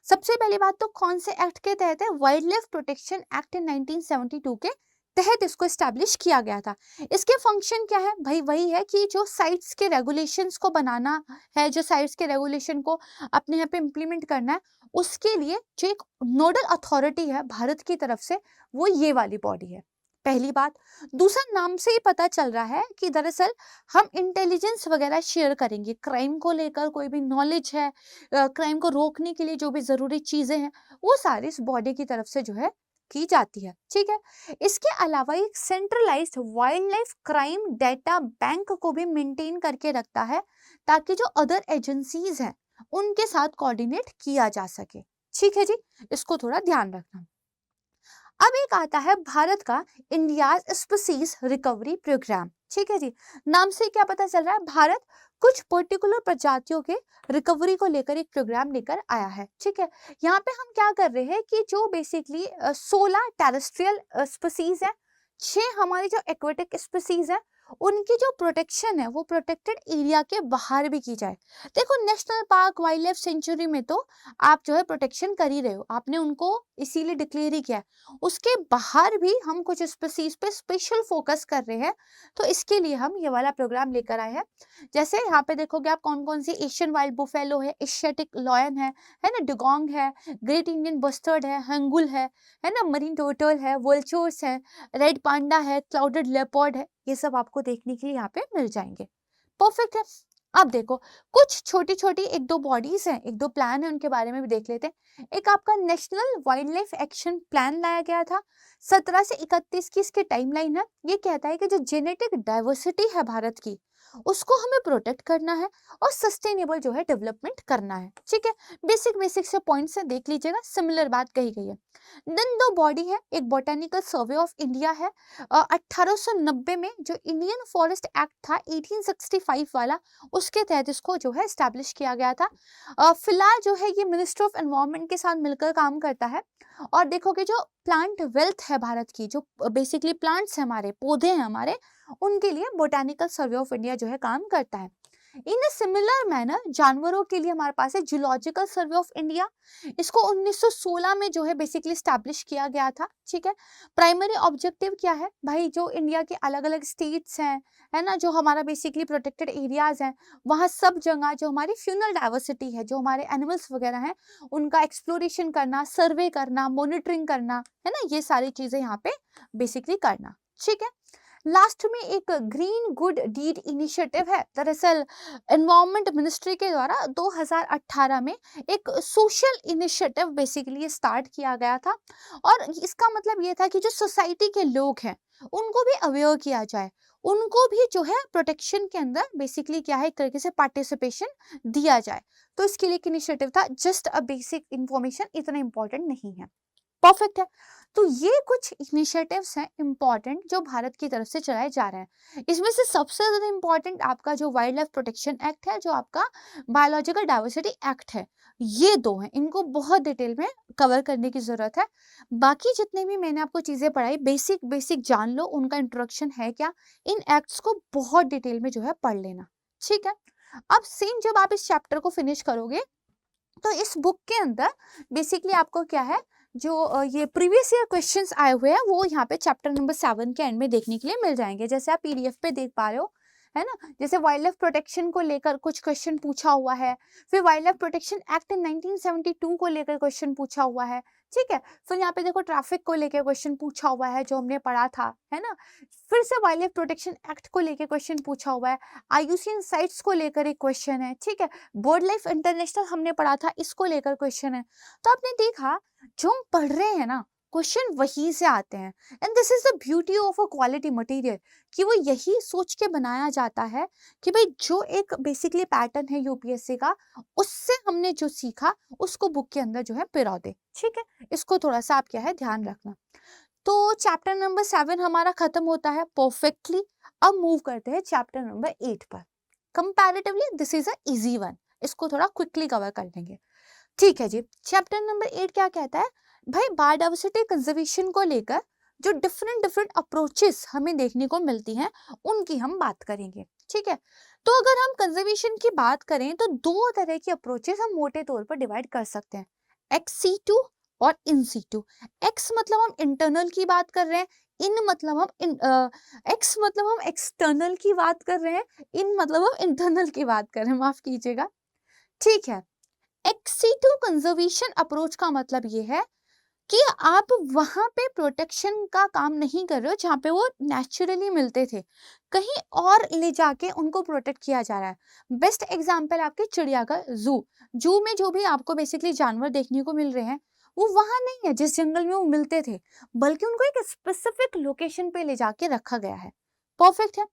सबसे पहली बात तो कौन से एक्ट के तहत है, वाइल्ड लाइफ प्रोटेक्शन एक्ट 1972 के तहत इसको स्टैब्लिश किया गया था। इसके फंक्शन क्या है भाई, वही है कि जो साइट्स के रेगुलेशंस को बनाना है, जो साइट्स के रेगुलेशन को अपने यहाँ पे इम्प्लीमेंट करना है, उसके लिए जो एक नोडल अथॉरिटी है भारत की तरफ से, वो ये वाली बॉडी है, पहली बात। दूसरा, नाम से ही पता चल रहा है कि दरअसल हम इंटेलिजेंस वगैरह शेयर करेंगे, क्राइम को लेकर कोई भी नॉलेज है, क्राइम को रोकने के लिए जो भी जरूरी चीजें हैं, वो सारी इस बॉडी की तरफ से जो है की जाती है, ठीक है। इसके अलावा एक centralised wild life crime data bank को भी मेंटेन करके रखता है, ताकि जो अदर एजेंसीज हैं उनके साथ कोऑर्डिनेट किया जा सके, ठीक है जी, इसको थोड़ा ध्यान रखना। अब एक आता है भारत का इंडिया स्पीसीज रिकवरी प्रोग्राम, ठीक है जी। नाम से क्या पता चल रहा है, भारत कुछ पर्टिकुलर प्रजातियों के रिकवरी को लेकर एक प्रोग्राम लेकर आया है, ठीक है। यहाँ पे हम क्या कर रहे हैं कि जो बेसिकली 16 टेरेस्ट्रियल स्पीसीज है, 6 हमारी जो एक्वेटिक स्पीसीज है, उनकी जो प्रोटेक्शन है वो प्रोटेक्टेड एरिया के बाहर भी की जाए। देखो national park, wild life sanctuary में तो आप जो है प्रोटेक्शन कर ही रहे हो, आपने उनको इसीलिए डिक्लेयर ही किया है, उसके बाहर भी हम कुछ स्पीसीज पे स्पेशल फोकस कर रहे हैं, तो इसके लिए हम ये वाला प्रोग्राम लेकर आए हैं। जैसे यहाँ पे देखोगे आप कौन कौन सी, एशियन वाइल्ड बुफेलो है, एशियाटिक लॉयन है ना, डुगोंग है, ग्रेट इंडियन बस्टर्ड है, हंगुल है ना, मरीन टर्टल है, वल्चर्स है, रेड पांडा है, क्लाउडेड लेपर्ड है, ये सब आपको देखने के लिए यहाँ पे मिल जाएंगे, परफेक्ट है। अब देखो कुछ छोटी छोटी एक दो बॉडीज हैं, एक दो प्लान है, उनके बारे में भी देख लेते हैं। एक आपका national wild life action plan लाया गया था 17 से 31 की, इसकी टाइमलाइन है। ये कहता है कि जो जेनेटिक डाइवर्सिटी है भारत की, उसको हमें प्रोटेक्ट करना है और सस्टेनेबल जो है डेवलपमेंट करना है, ठीक है। बेसिक बेसिक से पॉइंट से देख लीजिएगा, सिमिलर बात कही गई है। देन दो बॉडी है, एक बोटानिकल सर्वे ऑफ इंडिया है, 1890 में जो इंडियन फॉरेस्ट एक्ट था 1865 वाला, उसके तहत इसको जो है स्टैब्लिश किया गया था। फिलहाल जो है ये मिनिस्ट्री ऑफ एनवायरनमेंट के साथ मिलकर काम करता है। और देखोगे जो प्लांट वेल्थ है भारत की, जो बेसिकली प्लांट्स है हमारे, पौधे हैं हमारे, उनके लिए बोटानिकल सर्वे ऑफ इंडिया जो है काम करता है। इन ए सिमिलर मैनर जानवरों के लिए हमारे पास है जूलॉजिकल सर्वे ऑफ इंडिया, इसको 1916 में जो है बेसिकली स्टैब्लिश किया गया था, ठीक है। प्राइमरी ऑब्जेक्टिव क्या है भाई, जो इंडिया के अलग अलग स्टेट्स हैं, है ना, जो हमारा बेसिकली प्रोटेक्टेड एरियाज हैं, वहाँ सब जगह जो हमारी फ्यूनल डाइवर्सिटी है, जो हमारे एनिमल्स वगैरह हैं, उनका एक्सप्लोरेशन करना, सर्वे करना, मॉनिटरिंग करना, है ना, ये सारी चीजें यहाँ पे बेसिकली करना, ठीक है। लास्ट में एक ग्रीन गुड डीड इनिशिएटिव है, दरअसल एनवायरनमेंट मिनिस्ट्री के द्वारा 2018 में एक सोशल इनिशिएटिव बेसिकली स्टार्ट किया गया था। और इसका मतलब ये था कि जो सोसाइटी के लोग हैं उनको भी अवेयर किया जाए, उनको भी जो है प्रोटेक्शन के अंदर बेसिकली क्या है एक तरीके से पार्टिसिपेशन दिया जाए। तो इसके लिए एक इनिशिएटिव था, जस्ट अ बेसिक इंफॉर्मेशन, इतना इंपॉर्टेंट नहीं है, परफेक्ट है। तो ये कुछ इनिशिएटिव्स हैं इम्पॉर्टेंट जो भारत की तरफ से चलाए जा रहे हैं। इसमें से सबसे ज़्यादा इम्पॉर्टेंट आपका जो वाइल्ड लाइफ प्रोटेक्शन एक्ट है, जो आपका बायोलॉजिकल डाइवर्सिटी एक्ट है, ये दो हैं, इनको बहुत डिटेल में कवर करने की ज़रूरत है। बाकी जितने भी मैंने आपको चीज़ें पढ़ाई, बेसिक बेसिक जान लो, उनका इंट्रोडक्शन है क्या, इन एक्ट्स को बहुत डिटेल में जो है पढ़ लेना, ठीक है। अब सेम जब आप इस चैप्टर को फिनिश करोगे तो इस बुक के अंदर बेसिकली आपको क्या है, जो ये प्रीवियस ईयर क्वेश्चंस आए हुए हैं वो यहाँ पे चैप्टर नंबर 7 के एंड में देखने के लिए मिल जाएंगे। जैसे आप पीडीएफ पे देख पा रहे हो, है ना। जैसे वाइल्ड लाइफ प्रोटेक्शन को लेकर कुछ क्वेश्चन पूछा हुआ है, फिर वाइल्ड लाइफ प्रोटेक्शन एक्ट 1972 को लेकर क्वेश्चन पूछा हुआ है, ठीक है। फिर यहाँ पे देखो ट्रैफिक को लेकर क्वेश्चन पूछा हुआ है जो हमने पढ़ा था, है ना। फिर से वाइल्ड लाइफ प्रोटेक्शन एक्ट को लेकर क्वेश्चन पूछा हुआ है, आईयूसीएन साइट्स को लेकर एक क्वेश्चन है, ठीक है। बर्ड लाइफ इंटरनेशनल हमने पढ़ा था, इसको लेकर क्वेश्चन है। तो आपने देखा जो हम पढ़ रहे हैं ना, क्वेश्चन वहीं से आते हैं। And this is the beauty of a quality material, कि वो यही सोच के बनाया जाता है कि भाई जो एक बेसिकली पैटर्न है यूपीएससी का, उससे हमने जो सीखा उसको बुक के अंदर जो है पिरो दे, ठीक है। इसको थोड़ा सा आप क्या है ध्यान रखना। तो चैप्टर नंबर 7 हमारा खत्म होता है परफेक्टली। अब मूव करते हैं चैप्टर नंबर 8 पर। Comparatively this is a easy one, इसको थोड़ा क्विकली कवर कर लेंगे, ठीक है जी। चैप्टर नंबर 8 क्या कहता है, भाई बायोडाइवर्सिटी कंजर्वेशन को लेकर जो डिफरेंट डिफरेंट अप्रोचेस हमें देखने को मिलती हैं, उनकी हम बात करेंगे, ठीक है। तो अगर हम कंजर्वेशन की बात करें तो दो तरह की अप्रोचेस हम मोटे तौर पर डिवाइड कर सकते हैं, एक्स सीटू और इन सीटू। एक्स मतलब हम इंटरनल की बात कर रहे हैं, इन मतलब हम एक्स मतलब हम एक्सटर्नल की बात कर रहे हैं, इन मतलब हम इंटरनल की बात कर रहे हैं, माफ कीजिएगा, ठीक है। एक्सीटू कंजर्वेशन अप्रोच का मतलब ये है कि आप वहां पे प्रोटेक्शन का काम नहीं कर रहे हो जहाँ पे वो नेचुरली मिलते थे, कहीं और ले जाके उनको प्रोटेक्ट किया जा रहा है। बेस्ट एग्जांपल आपके चिड़ियाघर, जू में जो भी आपको बेसिकली जानवर देखने को मिल रहे हैं, वो वहां नहीं है जिस जंगल में वो मिलते थे, बल्कि उनको एक स्पेसिफिक लोकेशन पे ले जाके रखा गया है। परफेक्ट है।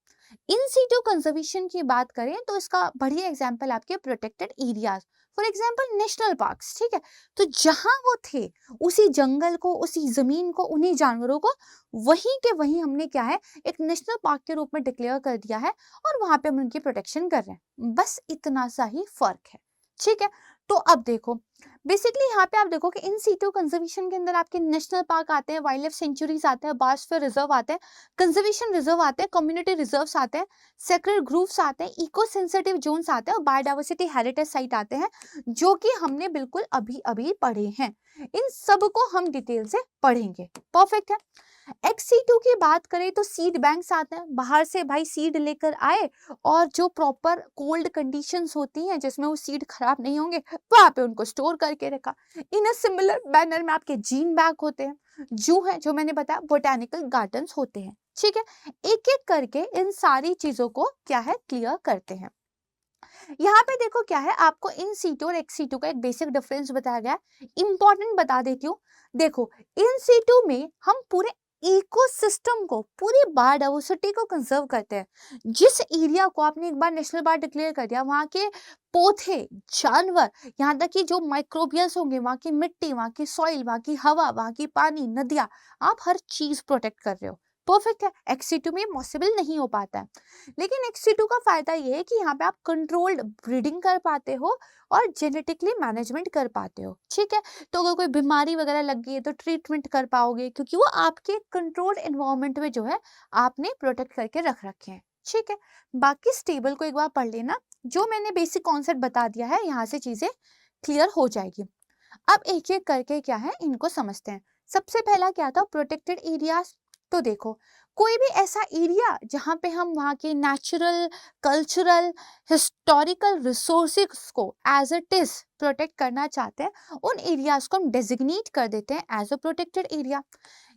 इन सीटू कंजर्वेशन की बात करें तो इसका बढ़िया एग्जांपल आपके protected areas, for example national parks, ठीक है। तो जहां वो थे, उसी जंगल को, उसी जमीन को, उन्हीं जानवरों को वहीं के वहीं हमने क्या है एक नेशनल पार्क के रूप में डिक्लेयर कर दिया है, और वहां पे हम उनकी प्रोटेक्शन कर रहे हैं। बस इतना सा ही फर्क है, ठीक है। तो अब देखो बेसिकली यहाँ पे आप देखो कि इन सीटू कंजर्वेशन के अंदर आपके नेशनल पार्क आते हैं, वाइल्ड लाइफ सेंचुरीज आते हैं, बायोस्फीयर रिजर्व आते हैं, कंजर्वेशन रिजर्व आते हैं, कम्युनिटी रिजर्व्स आते हैं, सेक्रेड ग्रूव्स आते हैं, इको सेंसिटिव जोन्स आते हैं, और बायोडाइवर्सिटी हेरिटेज साइट आते हैं, जो कि हमने बिल्कुल अभी अभी पढ़े हैं। इन सब को हम डिटेल से पढ़ेंगे, परफेक्ट है। XC2 की बात करें तो सीड बैंक्स आते हैं, बाहर से भाई सीड लेकर आए, और जो प्रॉपर कोल्ड कंडीशंस होती हैं जिसमें वो सीड खराब नहीं होंगे, वहां पे उनको स्टोर करके रखा। इन अ सिमिलर बैनर में आपके जीन बैंक होते हैं, जू है जो मैंने बताया, बोटेनिकल गार्डन्स होते हैं, ठीक है। एक एक करके इन सारी चीजों को क्या है क्लियर करते हैं। यहाँ पे देखो क्या है, आपको इन सीटू और एक्स सीटू का एक बेसिक डिफरेंस बताया गया है, इंपॉर्टेंट बता देती हूँ। देखो इन सीटू में हम पूरे इकोसिस्टम को, पूरी बायोडाइवर्सिटी को कंजर्व करते हैं। जिस एरिया को आपने एक बार नेशनल पार्क डिक्लेयर कर दिया, वहां के पौधे, जानवर, यहाँ तक कि जो माइक्रोबियल्स होंगे, वहां की मिट्टी, वहां की सॉइल, वहां की हवा, वहां की पानी, नदियां, आप हर चीज प्रोटेक्ट कर रहे हो, परफेक्ट है। एक्स सीटू में पॉसिबल नहीं हो पाता है, लेकिन एक्स सीटू का फायदा ये है कि यहाँ पे आप कंट्रोल्ड ब्रीडिंग कर पाते हो और जेनेटिकली मैनेजमेंट कर पाते हो, ठीक है। तो अगर कोई बीमारी वगैरह लग गई है तो ट्रीटमेंट कर पाओगे, क्योंकि वो आपके कंट्रोल्ड एनवायरनमेंट में जो है आपने प्रोटेक्ट करके रख रखे हैं, ठीक है। बाकी स्टेबल को एक बार पढ़ लेना, जो मैंने बेसिक कॉन्सेप्ट बता दिया है, यहाँ से चीजें क्लियर हो जाएगी। अब एक एक करके क्या है इनको समझते हैं। सबसे पहला क्या था, प्रोटेक्टेड एरियाज। तो देखो कोई भी ऐसा एरिया जहाँ पे हम वहाँ के नेचुरल, कल्चरल, हिस्टोरिकल रिसोर्सेज को एज इट इज प्रोटेक्ट करना चाहते हैं, उन एरियाज को हम डेजिग्नेट कर देते हैं एज अ प्रोटेक्टेड एरिया,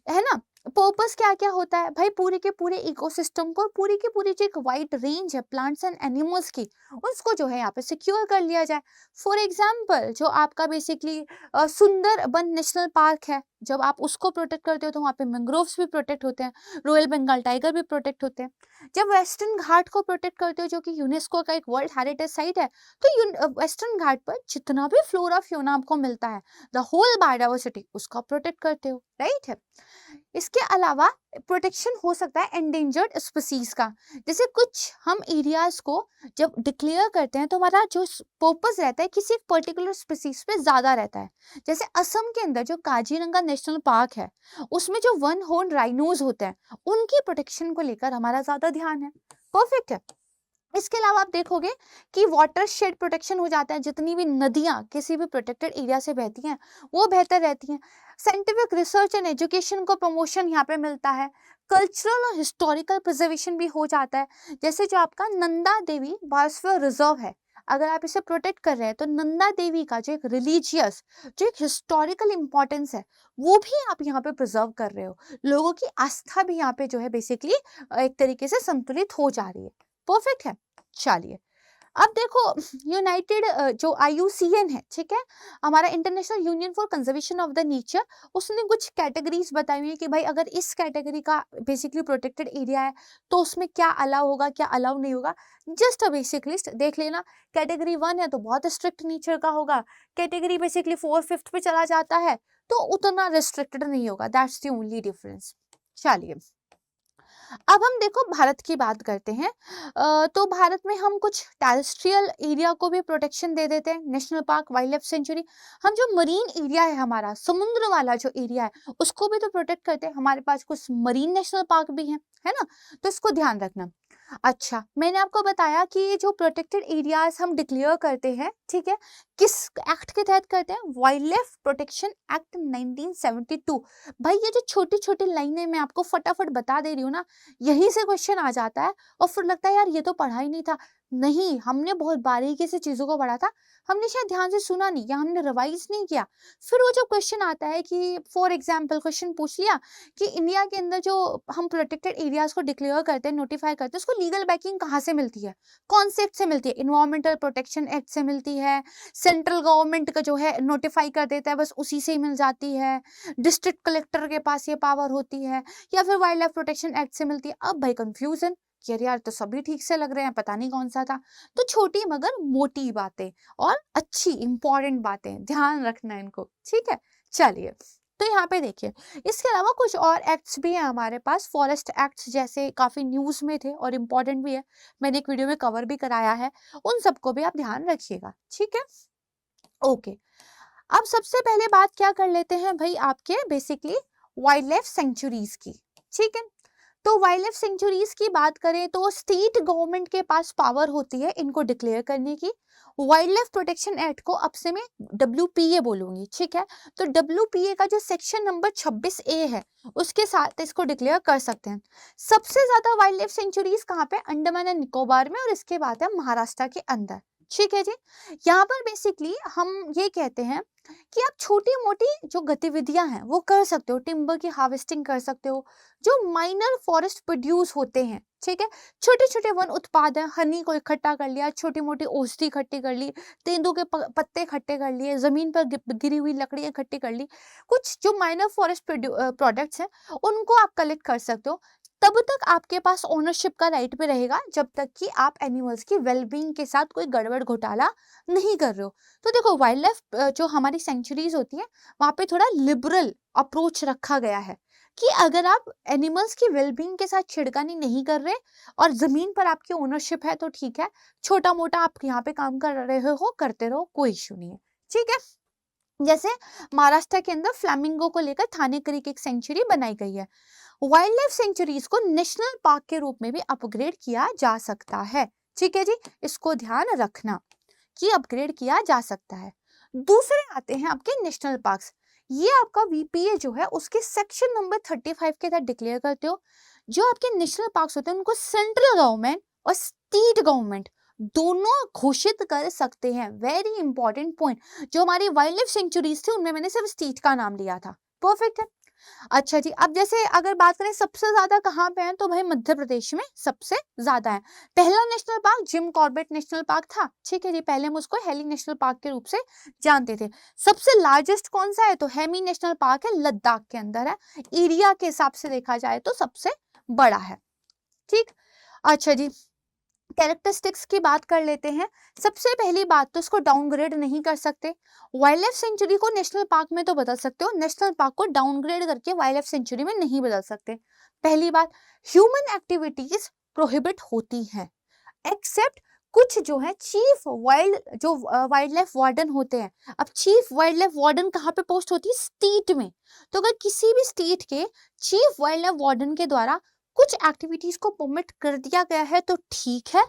है ना। पर्पस क्या क्या होता है भाई, पूरे के पूरे इकोसिस्टम को, पूरी की पूरी जो एक वाइड रेंज है प्लांट्स एंड एनिमल्स की, उसको जो है यहाँ पे सिक्योर कर लिया जाए। फॉर एग्जाम्पल जो आपका बेसिकली सुंदरबन नेशनल पार्क है, जब आप उसको प्रोटेक्ट करते हो तो वहाँ पे मैंग्रोव्स भी प्रोटेक्ट होते हैं, रॉयल बंगाल टाइगर भी प्रोटेक्ट होते हैं। जब वेस्टर्न घाट को प्रोटेक्ट करते हो जो कि यूनेस्को का एक वर्ल्ड हेरिटेज साइट है, तो वेस्टर्न घाट पर जितना भी फ्लोरा फ्योना आपको मिलता है, द होल बायोडाइवर्सिटी, उसका प्रोटेक्ट करते हो, राइट है। इसके अलावा प्रोटेक्शन हो सकता है एंडेंजर्ड स्पीसीज का। जैसे कुछ हम एरियाज को जब डिक्लेयर करते हैं तो हमारा जो पर्पस रहता है किसी पर्टिकुलर स्पीसीज पे ज्यादा रहता है। जैसे असम के अंदर जो काजीरंगा नेशनल पार्क है, उसमें जो वन हॉर्न राइनोज होते हैं, उनकी प्रोटेक्शन को लेकर हमारा ज्यादा ध्यान है। परफेक्ट है। इसके अलावा आप देखोगे कि वाटर शेड प्रोटेक्शन हो जाता है, जितनी भी नदियां किसी भी प्रोटेक्टेड एरिया से बहती हैं वो बेहतर रहती हैं। साइंटिफिक रिसर्च एंड एजुकेशन को प्रमोशन यहाँ पे मिलता है। कल्चरल और हिस्टोरिकल प्रिजर्वेशन भी हो जाता है। जैसे जो आपका नंदा देवी बायोस्फीयर रिजर्व है, अगर आप इसे प्रोटेक्ट कर रहे हैं तो नंदा देवी का जो एक रिलीजियस, जो एक हिस्टोरिकल इंपॉर्टेंस है, वो भी आप यहाँ पे प्रिजर्व कर रहे हो। लोगों की आस्था भी यहाँ पे जो है बेसिकली एक तरीके से संतुलित हो जा रही है। परफेक्ट है। चलिए अब देखो, यूनाइटेड जो IUCN है, ठीक है, हमारा international union for conservation of the nature, उसने कुछ कैटेगरीज बताई हुई है कि भाई अगर इस कैटेगरी का बेसिकली प्रोटेक्टेड एरिया है तो उसमें क्या अलाउ होगा, क्या अलाउ नहीं होगा। जस्ट अ बेसिक लिस्ट देख लेना। कैटेगरी 1 है तो बहुत स्ट्रिक्ट नेचर का होगा, कैटेगरी बेसिकली 4/5 पे चला जाता है तो उतना रिस्ट्रिक्टेड नहीं होगा। That's the only difference. चलिए अब हम देखो भारत की बात करते हैं। तो भारत में हम कुछ टेरेस्ट्रियल एरिया को भी प्रोटेक्शन दे देते हैं, national park, wild life sanctuary. हम जो मरीन एरिया है, हमारा समुद्र वाला जो एरिया है, उसको भी तो प्रोटेक्ट करते हैं। हमारे पास कुछ मरीन नेशनल पार्क भी है ना, तो इसको ध्यान रखना। अच्छा, मैंने आपको बताया कि ये जो प्रोटेक्टेड एरियाज हम डिक्लेयर करते हैं, ठीक है, किस एक्ट के तहत करते हैं? Wild life protection act 1972। भाई ये जो छोटी छोटी लाइनें मैं आपको फटाफट बता दे रही हूँ ना, यहीं से क्वेश्चन आ जाता है और फिर लगता है यार ये तो पढ़ा ही नहीं था। नहीं, हमने बहुत बारीकी से चीजों को पढ़ा था, हमने शायद ध्यान से सुना नहीं या हमने रिवाइज नहीं किया। फिर वो जो क्वेश्चन आता है कि फॉर एग्जाम्पल क्वेश्चन पूछ लिया कि इंडिया के अंदर जो हम प्रोटेक्टेड एरियाज को डिक्लेयर करते हैं, नोटिफाई करते हैं, उसको लीगल बैकिंग कहाँ से मिलती है? कौन से एक्ट से मिलती है? इन्वायरमेंटल प्रोटेक्शन एक्ट से मिलती है, सेंट्रल गवर्नमेंट का जो है नोटिफाई कर देता है, बस उसी से ही मिल जाती है, डिस्ट्रिक्ट कलेक्टर के पास ये पावर होती है, या फिर वाइल्ड लाइफ प्रोटेक्शन एक्ट से मिलती है? अब भाई कंफ्यूजन कि अरे यार तो सभी ठीक से लग रहे हैं, पता नहीं कौन सा था। तो छोटी मगर मोटी बातें और अच्छी इंपॉर्टेंट बातें, ध्यान रखना इनको, ठीक है। चलिए तो यहाँ पे देखिए, इसके अलावा कुछ और एक्ट्स भी हैं हमारे पास। फॉरेस्ट एक्ट्स जैसे काफी न्यूज में थे और इम्पोर्टेंट भी है, मैंने एक वीडियो में कवर भी कराया है, उन सबको भी आप ध्यान रखिएगा, ठीक है। ओके, अब सबसे पहले बात क्या कर लेते हैं भाई, आपके बेसिकली वाइल्ड लाइफ सेंचुरीज की, ठीक है। तो वाइल्ड लाइफ सेंचुरीज की बात करें तो स्टेट गवर्नमेंट के पास पावर होती है इनको डिक्लेयर करने की। वाइल्ड लाइफ प्रोटेक्शन एक्ट को अब से मैं WPA बोलूंगी, ठीक है। तो WPA का जो सेक्शन नंबर 26A है, उसके साथ इसको डिक्लेयर कर सकते हैं। सबसे ज्यादा वाइल्ड लाइफ सेंचुरीज कहाँ पे? अंडमान एंड निकोबार में, और इसके बाद है महाराष्ट्र के अंदर, ठीक है जी। यहाँ पर बेसिकली हम ये कहते हैं कि आप छोटी मोटी जो गतिविधियां हैं वो कर सकते हो, टिम्बर की हार्वेस्टिंग कर सकते हो, जो माइनर फॉरेस्ट प्रोड्यूस होते हैं, ठीक है। छोटे छोटे वन उत्पाद है, हनी को इकट्ठा कर लिया, छोटी मोटी औषधि इकट्ठी कर ली, तेंदू के पत्ते इकट्ठे कर लिए, जमीन पर गिरी हुई लकड़ी इकट्ठी कर ली, कुछ जो माइनर फॉरेस्ट प्रोडक्ट्स हैं उनको आप कलेक्ट कर सकते हो। तब तक आपके पास ओनरशिप का राइट भी रहेगा जब तक कि आप एनिमल्स की वेलबींग के साथ कोई गड़बड़ घोटाला नहीं कर रहे हो। तो देखो, वाइल्ड लाइफ जो हमारी सेंचुरीज होती है वहां पे थोड़ा लिबरल अप्रोच रखा गया है कि अगर आप एनिमल्स की वेलबींग के साथ छिड़कानी नहीं कर रहे और जमीन पर आपकी ओनरशिप है तो ठीक है, छोटा मोटा आप यहाँ पे काम कर रहे हो, करते रहो, कोई इश्यू नहीं है, ठीक है। जैसे महाराष्ट्र के अंदर फ्लैमिंगो को लेकर थाने क्रीक एक सेंचुरी बनाई गई है। वाइल्ड लाइफ सेंचुरीज को नेशनल पार्क के रूप में भी अपग्रेड किया जा सकता है, ठीक है जी, इसको ध्यान रखना कि अपग्रेड किया जा सकता है। दूसरे आते हैं आपके नेशनल पार्क्स। ये आपका VPA जो है उसके सेक्शन नंबर 35 के तहत डिक्लेयर करते हो। जो आपके नेशनल पार्क्स होते हैं उनको सेंट्रल गवर्नमेंट और स्टेट गवर्नमेंट दोनों घोषित कर सकते हैं। वेरी इंपॉर्टेंट पॉइंट, जो हमारी वाइल्ड लाइफ सेंचुरीज थी उनमें मैंने सिर्फ स्टेट का नाम लिया था, परफेक्ट है। अच्छा जी, अब जैसे अगर बात करें सबसे ज्यादा कहाँ पे है, तो भाई मध्य प्रदेश में सबसे ज्यादा है। पहला national park Jim Corbett national park था, ठीक है जी, पहले हम उसको हेली नेशनल पार्क के रूप से जानते थे। सबसे लार्जेस्ट कौन सा है, तो हेमी नेशनल पार्क है, लद्दाख के अंदर है। एरिया के हिसाब से देखा जाए तो सबसे बड़ा है, ठीक। अच्छा जी, कैरेक्टरिस्टिक्स की बात कर लेते हैं। सबसे पहली बात तो इसको डाउनग्रेड नहीं कर सकते। वाइल्ड लाइफ सेंचुरी को नेशनल पार्क में तो बदल सकते हो, नेशनल पार्क को डाउनग्रेड करके वाइल्ड लाइफ सेंचुरी में नहीं बदल सकते। पहली बात, ह्यूमन एक्टिविटीज प्रोहिबिट होती हैं, एक्सेप्ट कुछ जो है चीफ वाइल्ड जो वाइल्ड लाइफ वार्डन होते हैं। अब चीफ वाइल्ड लाइफ वार्डन कहाँ पे पोस्ट होती है, स्टेट में। तो अगर किसी भी स्टेट के चीफ वाइल्ड लाइफ वार्डन के द्वारा कुछ एक्टिविटीज को परमिट कर दिया गया है तो ठीक है,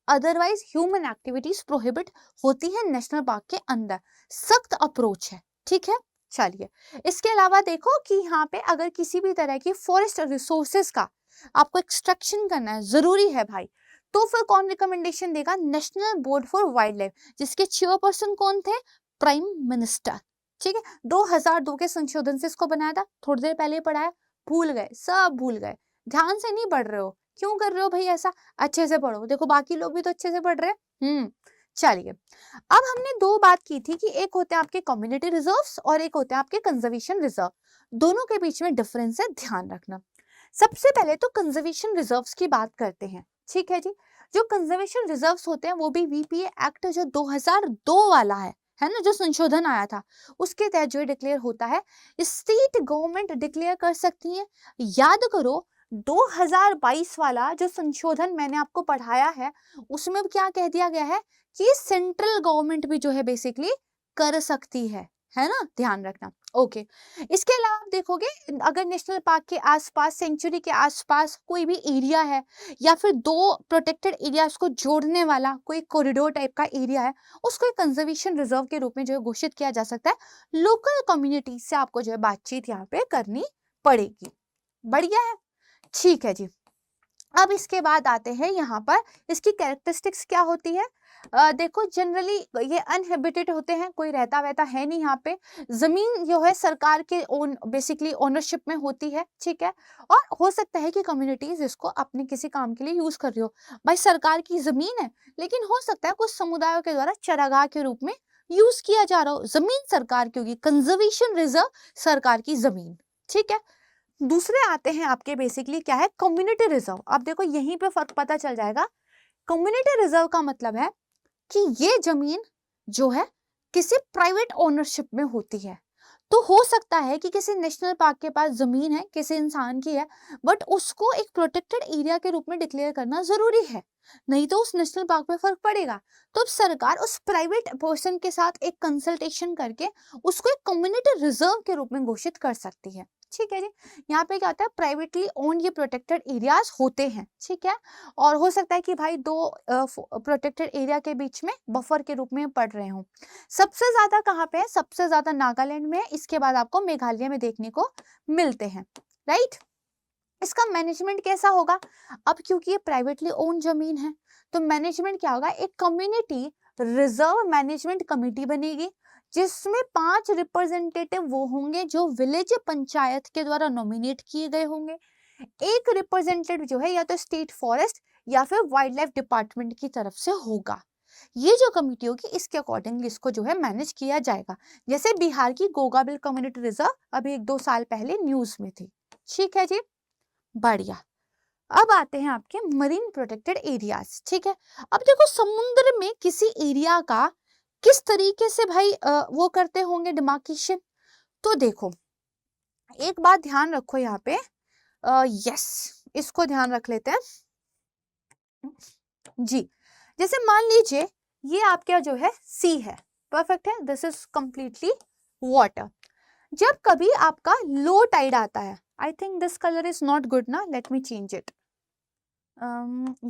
अदरवाइज ह्यूमन एक्टिविटीज प्रोहिबिट होती है नेशनल पार्क के अंदर। सख्त अप्रोच है, ठीक है। चलिए, इसके अलावा देखो कि यहाँ पे अगर किसी भी तरह की फॉरेस्ट रिसोर्सेज का आपको एक्सट्रैक्शन करना है, जरूरी है भाई, तो फिर कौन रिकमेंडेशन देगा, national board for wild life, जिसके चेयरपर्सन कौन थे, प्राइम मिनिस्टर, ठीक है। 2002 के संशोधन से इसको बनाया था, थोड़ी देर पहले पढ़ाया, भूल गए, सब भूल गए, ध्यान से नहीं पढ़ रहे हो, क्यों कर रहे हो भाई ऐसा, अच्छे से पढ़ो, देखो बाकी लोग भी तो अच्छे से पढ़ रहे हैं। चलिए, अब हमने दो बात की थी कि एक होते हैं आपके कम्युनिटी रिजर्व्स और एक होते हैं आपके कंजर्वेशन रिजर्व, दोनों के बीच में डिफरेंस है, ध्यान रखना। सबसे पहले तो कंजर्वेशन रिजर्व्स की बात करते हैं, ठीक है जी। जो कंजर्वेशन रिजर्व्स होते हैं वो भी वीपीए एक्ट जो 2002 वाला है ना, जो संशोधन आया था उसके तहत जो डिक्लेयर होता है, स्टेट गवर्नमेंट डिक्लेयर कर सकती है। याद करो 2022 वाला जो संशोधन मैंने आपको पढ़ाया है उसमें क्या कह दिया गया है कि सेंट्रल गवर्नमेंट भी जो है बेसिकली कर सकती है ना, ध्यान रखना। ओके, इसके अलावा आप देखोगे अगर नेशनल पार्क के आसपास, सेंचुरी के आसपास कोई भी एरिया है या फिर दो प्रोटेक्टेड एरियाज को जोड़ने वाला कोई कॉरिडोर टाइप का एरिया है, उसको एक कंजर्वेशन रिजर्व के रूप में जो है घोषित किया जा सकता है। लोकल कम्युनिटी से आपको जो है बातचीत यहाँ पे करनी पड़ेगी। बढ़िया है, ठीक है जी। अब इसके बाद आते हैं यहाँ पर इसकी कैरेक्टरिस्टिक्स क्या होती है। देखो जनरली ये अनहेबिटेड होते हैं, कोई रहता वहता है नहीं यहाँ पे, जमीन जो है सरकार के बेसिकली ओनरशिप में होती है, ठीक है। और हो सकता है कि कम्युनिटीज इसको अपने किसी काम के लिए यूज कर रही हो, भाई सरकार की जमीन है, लेकिन हो सकता है कुछ समुदायों के द्वारा चरागाह के रूप में यूज किया जा रहा हो, जमीन सरकार की होगी, कंजर्वेशन रिजर्व सरकार की जमीन, ठीक है। दूसरे आते हैं आपके बेसिकली क्या है, कम्युनिटी रिजर्व। अब देखो यहीं पे फर्क पता चल जाएगा। कम्युनिटी रिजर्व का मतलब है कि ये जमीन जो है किसी प्राइवेट ओनरशिप में होती है। तो हो सकता है कि किसी नेशनल पार्क के पास जमीन है, किसी इंसान की है, बट उसको एक प्रोटेक्टेड एरिया के रूप में डिक्लेयर करना जरूरी है, नहीं तो उस नेशनल पार्क पे फर्क पड़ेगा। तो अब सरकार उस प्राइवेट पर्सन के साथ एक कंसल्टेशन करके उसको एक कम्युनिटी रिजर्व के रूप में घोषित कर सकती है, ठीक है जी। यहाँ पे क्या होता है, प्राइवेटली ओन्ड ये प्रोटेक्टेड एरियाज होते हैं, ठीक है। और हो सकता है कि भाई दो प्रोटेक्टेड एरिया के बीच में बफर के रूप में पड़ रहे हों। सबसे ज्यादा कहाँ पे है, सबसे ज्यादा नागालैंड में है, इसके बाद आपको मेघालय में देखने को मिलते हैं, राइट। इसका मैनेजमेंट कैसा होगा, अब क्योंकि ये प्राइवेटली ओन जमीन है तो मैनेजमेंट क्या होगा, एक कम्युनिटी रिजर्व मैनेजमेंट कमेटी बनेगी जिसमें 5 रिप्रेजेंटेटिव वो होंगे जो विलेज पंचायत के द्वारा नॉमिनेट किए गए होंगे। एक रिप्रेजेंटेटिव जो है या तो स्टेट फॉरेस्ट या फिर वाइल्ड लाइफ डिपार्टमेंट की तरफ से होगा। ये जो कमेटी होगी इसके अकॉर्डिंगली इसको जो है मैनेज किया जाएगा। जैसे बिहार की गोगाबिल कम्युनिटी रिजर्व अभी 1-2 साल पहले न्यूज में थी, ठीक है जी, बढ़िया। अब आते हैं आपके मरीन प्रोटेक्टेड एरियाज, ठीक है। अब देखो समुद्र में किसी एरिया का किस तरीके से भाई वो करते होंगे डिमार्केशन, तो देखो एक बात ध्यान रखो यहाँ पे, यस इसको ध्यान रख लेते हैं जी। जैसे मान लीजिए ये आपका जो है सी है, परफेक्ट है, दिस इज कंप्लीटली वाटर। जब कभी आपका लो टाइड आता है, I think this colour is not good ना, let me change it,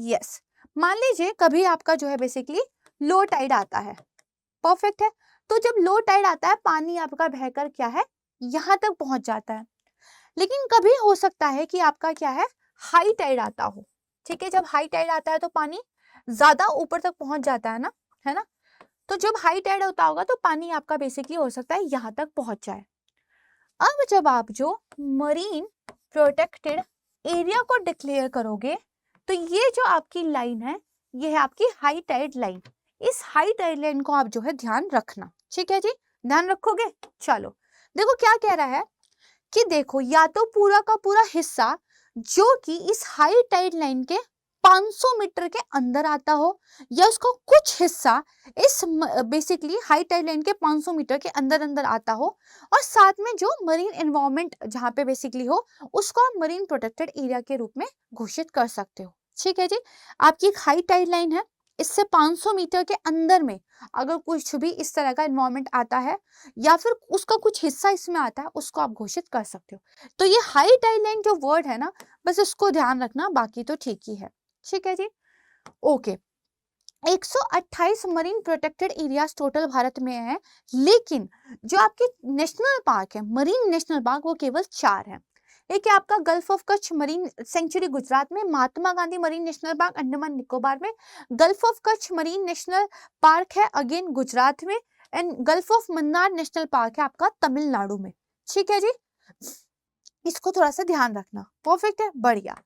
yes, मान लीजिए कभी आपका जो है बेसिकली लो टाइड आता है, परफेक्ट है। तो जब लो टाइड आता है पानी आपका बहकर क्या है यहां तक पहुंच जाता है, लेकिन कभी हो सकता है कि आपका क्या है हाई टाइड आता हो, ठीक है। जब हाई टाइड आता है तो पानी ज्यादा ऊपर तक पहुंच जाता है ना, तो जब हाई टाइड होता होगा तो पानी आपका बेसिकली हो सकता है यहां तक पहुंच जाए। अब जब आप जो मरीन प्रोटेक्टेड एरिया को डिक्लेयर करोगे तो ये जो आपकी लाइन है ये है आपकी हाई टाइड लाइन। इस हाई टाइड लाइन को आप जो है ध्यान रखना, ठीक है जी, ध्यान रखोगे। चलो देखो क्या कह रहा है कि देखो या तो पूरा का पूरा हिस्सा जो कि इस हाई टाइड लाइन के 500 मीटर के अंदर आता हो या उसका कुछ हिस्सा इस बेसिकली हाई टाइड लाइन के 500 मीटर के अंदर अंदर आता हो और साथ में जो मरीन एनवायरनमेंट जहां पे बेसिकली हो उसको आप मरीन प्रोटेक्टेड एरिया के रूप में घोषित कर सकते हो, ठीक है जी। आपकी एक हाई टाइड लाइन है, इससे 500 मीटर के अंदर में अगर कुछ भी इस तरह का एनवायरनमेंट आता है या फिर उसका कुछ हिस्सा इसमें आता है उसको आप घोषित कर सकते हो। तो ये हाई टाइड लाइन जो वर्ड है ना बस इसको ध्यान रखना, बाकी तो ठीक ही है, ठीक है जी। Okay 128 marine protected areas total Bharat में है, लेकिन जो आपके नेशनल पार्क है मरीन नेशनल पार्क वो केवल 4 है। एक है आपका gulf of Kutch marine sanctuary Gujarat में, Mahatma Gandhi marine national park Andaman Nicobar में, gulf of Kutch marine national park है अगेन गुजरात में, and gulf of Mannar national park है आपका तमिलनाडु में, ठीक है जी। इसको थोड़ा सा ध्यान रखना, परफेक्ट है, बढ़िया।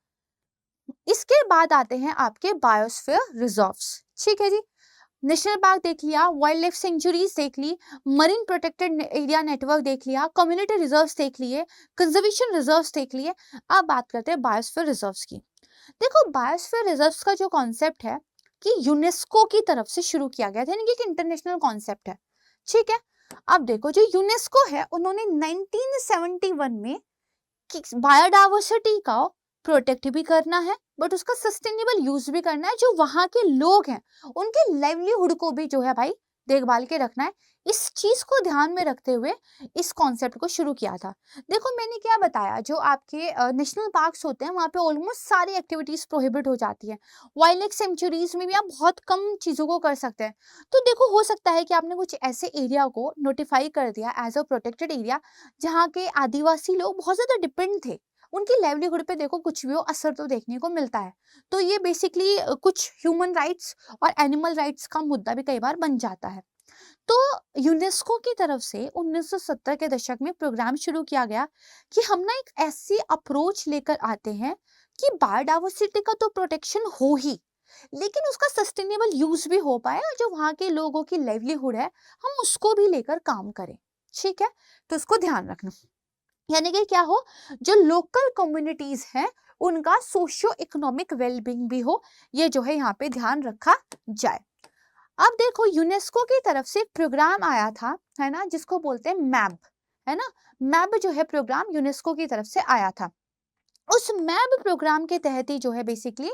इसके बाद आते हैं आपके बायोस्फीयर रिजर्व्स, ठीक है जी। नेशनल पार्क देख लिया, वाइल्ड लाइफ सेंचुरीज देख ली, मरीन प्रोटेक्टेड एरिया नेटवर्क देख लिया, कम्युनिटी रिजर्व्स देख लिए, कंजर्वेशन रिजर्व्स देख लिए। अब बात करते हैं बायोस्फीयर रिजर्व्स की। देखो बायोस्फीयर रिजर्व्स का जो कॉन्सेप्ट है कि यूनेस्को की तरफ से शुरू किया गया था, यानी कि एक इंटरनेशनल कॉन्सेप्ट है, ठीक है। अब देखो जो यूनेस्को है उन्होंने 1971 में बायोडाइवर्सिटी का प्रोटेक्ट भी करना है बट उसका सस्टेनेबल यूज भी करना है, जो वहां के लोग हैं उनके लाइवलीहुड को भी जो है भाई देखभाल के रखना है। इस चीज को ध्यान में रखते हुए इस कॉन्सेप्ट को शुरू किया था। देखो मैंने क्या बताया, जो आपके नेशनल पार्क्स होते हैं वहां पे ऑलमोस्ट सारी एक्टिविटीज प्रोहिबिट हो जाती है। वाइल्ड लाइफ सेंचुरीज में भी आप बहुत कम चीजों को कर सकते हैं। तो देखो हो सकता है कि आपने कुछ ऐसे एरिया को नोटिफाई कर दिया एज अ प्रोटेक्टेड एरिया जहाँ के आदिवासी लोग बहुत ज्यादा डिपेंड थे, उनकी लाइवलीहुड पे देखो कुछ भी हो असर तो देखने को मिलता है। तो ये बेसिकली कुछ ह्यूमन राइट्स और एनिमल राइट्स का मुद्दा भी कई बार बन जाता है। तो यूनेस्को की तरफ से 1970 के दशक में प्रोग्राम शुरू किया गया कि हम ना एक ऐसी अप्रोच लेकर आते हैं कि बायोडाइवर्सिटी का तो प्रोटेक्शन हो ही, लेकिन उसका सस्टेनेबल यूज भी हो पाए और जो वहां के लोगों की लाइवलीहुड है हम उसको भी लेकर काम करें, ठीक है। तो इसको ध्यान रखना, यानी कि क्या हो, जो लोकल कम्युनिटीज हैं उनका सोशियो इकोनॉमिक वेलबींग भी हो, ये जो है यहाँ पे ध्यान रखा जाए। अब देखो यूनेस्को की तरफ से एक प्रोग्राम आया था, है ना, जिसको बोलते हैं मैब, है ना। मैब जो है प्रोग्राम यूनेस्को की तरफ से आया था। उस मैब प्रोग्राम के तहत ही जो है बेसिकली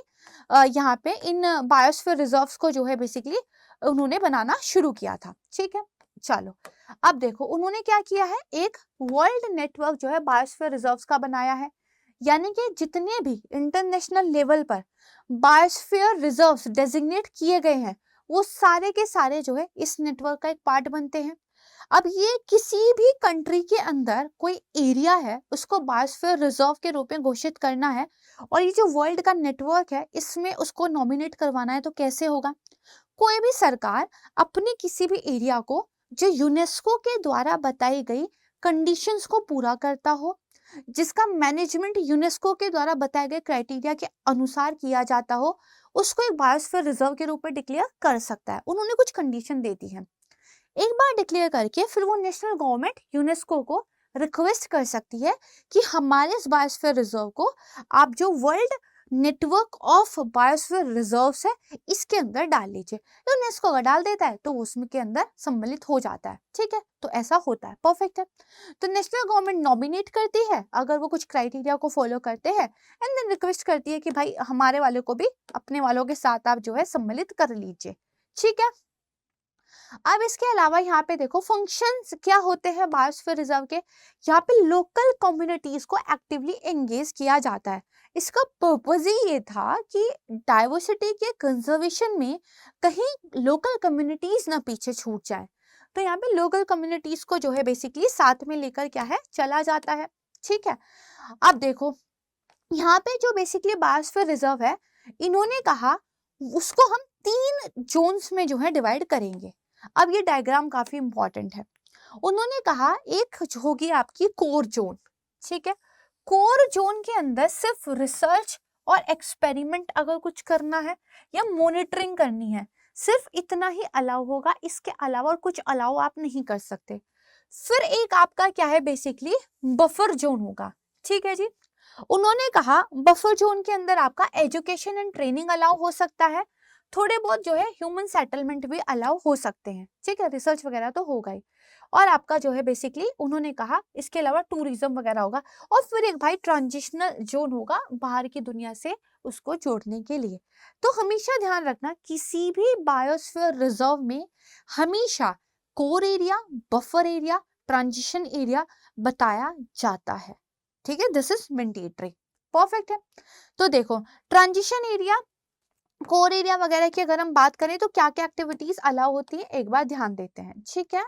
यहाँ पे इन बायोस्फीयर रिजर्व्स को जो है बेसिकली उन्होंने बनाना शुरू किया था, ठीक है। चलो अब देखो उन्होंने क्या किया है, एक वर्ल्ड नेटवर्क जो है बायोस्फीयर रिजर्व्स का बनाया है, यानी कि जितने भी इंटरनेशनल लेवल पर बायोस्फीयर रिजर्व्स डेजिग्नेट किए गए हैं वो सारे के सारे जो है इस नेटवर्क का एक पार्ट बनते हैं। अब ये किसी भी कंट्री के अंदर कोई एरिया है उसको बायोस्फीयर रिजर्व के रूप में घोषित करना है और ये जो वर्ल्ड का नेटवर्क है इसमें उसको नॉमिनेट करवाना है, तो कैसे होगा। कोई भी सरकार अपने किसी भी एरिया को जो यूनेस्को के द्वारा बताई गई कंडीशंस को पूरा करता हो, जिसका मैनेजमेंट यूनेस्को के द्वारा बताए गए क्राइटेरिया के अनुसार किया जाता हो, उसको एक बायोस्फीयर रिजर्व के रूप में डिक्लेयर कर सकता है। उन्होंने कुछ कंडीशन दे दी है, एक बार डिक्लेयर करके फिर वो नेशनल गवर्नमेंट यूनेस्को को रिक्वेस्ट कर सकती है कि हमारे इस बायोस्फीयर रिजर्व को आप जो world network of biosphere reserves है इसके अंदर डाल लीजिए। यूनेस्को अगर डाल देता है तो उसमें के अंदर सम्मिलित हो जाता है, ठीक है। तो ऐसा होता है, परफेक्ट है। तो नेशनल गवर्नमेंट नॉमिनेट करती है अगर वो कुछ क्राइटेरिया को फॉलो करते हैं एंड देन रिक्वेस्ट करती है कि भाई हमारे वालों को भी अपने वालों के साथ आप जो है सम्मिलित कर लीजिए, ठीक है। अब इसके अलावा यहाँ पे देखो फंक्शंस क्या होते हैं बायोस्फीयर रिजर्व के। यहाँ पे लोकल कम्युनिटीज को एक्टिवली एंगेज किया जाता है। इसका पर्पज ही ये था कि डाइवर्सिटी के कंजर्वेशन में कहीं लोकल कम्युनिटीज ना पीछे छूट जाए। तो यहाँ पे लोकल कम्युनिटीज को जो है बेसिकली साथ में लेकर क्या है चला जाता है, ठीक है। अब देखो यहाँ पे जो बेसिकली बायोस्फीयर रिजर्व है इन्होंने कहा उसको हम 3 जोन्स में जो है डिवाइड करेंगे। अब ये डायग्राम काफी इंपॉर्टेंट है। उन्होंने कहा एक होगी आपकी कोर जोन, ठीक है। कोर जोन के अंदर सिर्फ रिसर्च और एक्सपेरिमेंट अगर कुछ करना है या मॉनिटरिंग करनी है, सिर्फ इतना ही अलाउ होगा, इसके अलावा और कुछ अलाउ आप नहीं कर सकते। फिर एक आपका क्या है, बेसिकली बफर जोन होगा, ठीक है जी। उन्होंने कहा बफर जोन के अंदर आपका एजुकेशन एंड ट्रेनिंग अलाउ हो सकता है, थोड़े बहुत जो है ह्यूमन सेटलमेंट भी अलाउ हो सकते हैं, ठीक है, रिसर्च वगैरह तो होगा ही। और आपका जो है बेसिकली उन्होंने कहा इसके अलावा टूरिज्म वगैरह होगा। और फिर एक भाई ट्रांजिशनल जोन होगा बाहर की दुनिया से उसको जोड़ने के लिए। तो हमेशा ध्यान रखना किसी भी बायोस्फीयर रिजर्व में हमेशा core area, buffer area, transition area बताया जाता है, ठीक है, दिस इज मैंडेटरी। परफेक्ट है। तो देखो ट्रांजिशन एरिया, कोर एरिया वगैरह की अगर हम बात करें तो क्या क्या एक्टिविटीज अलाउ होती है एक बार ध्यान देते हैं, ठीक है।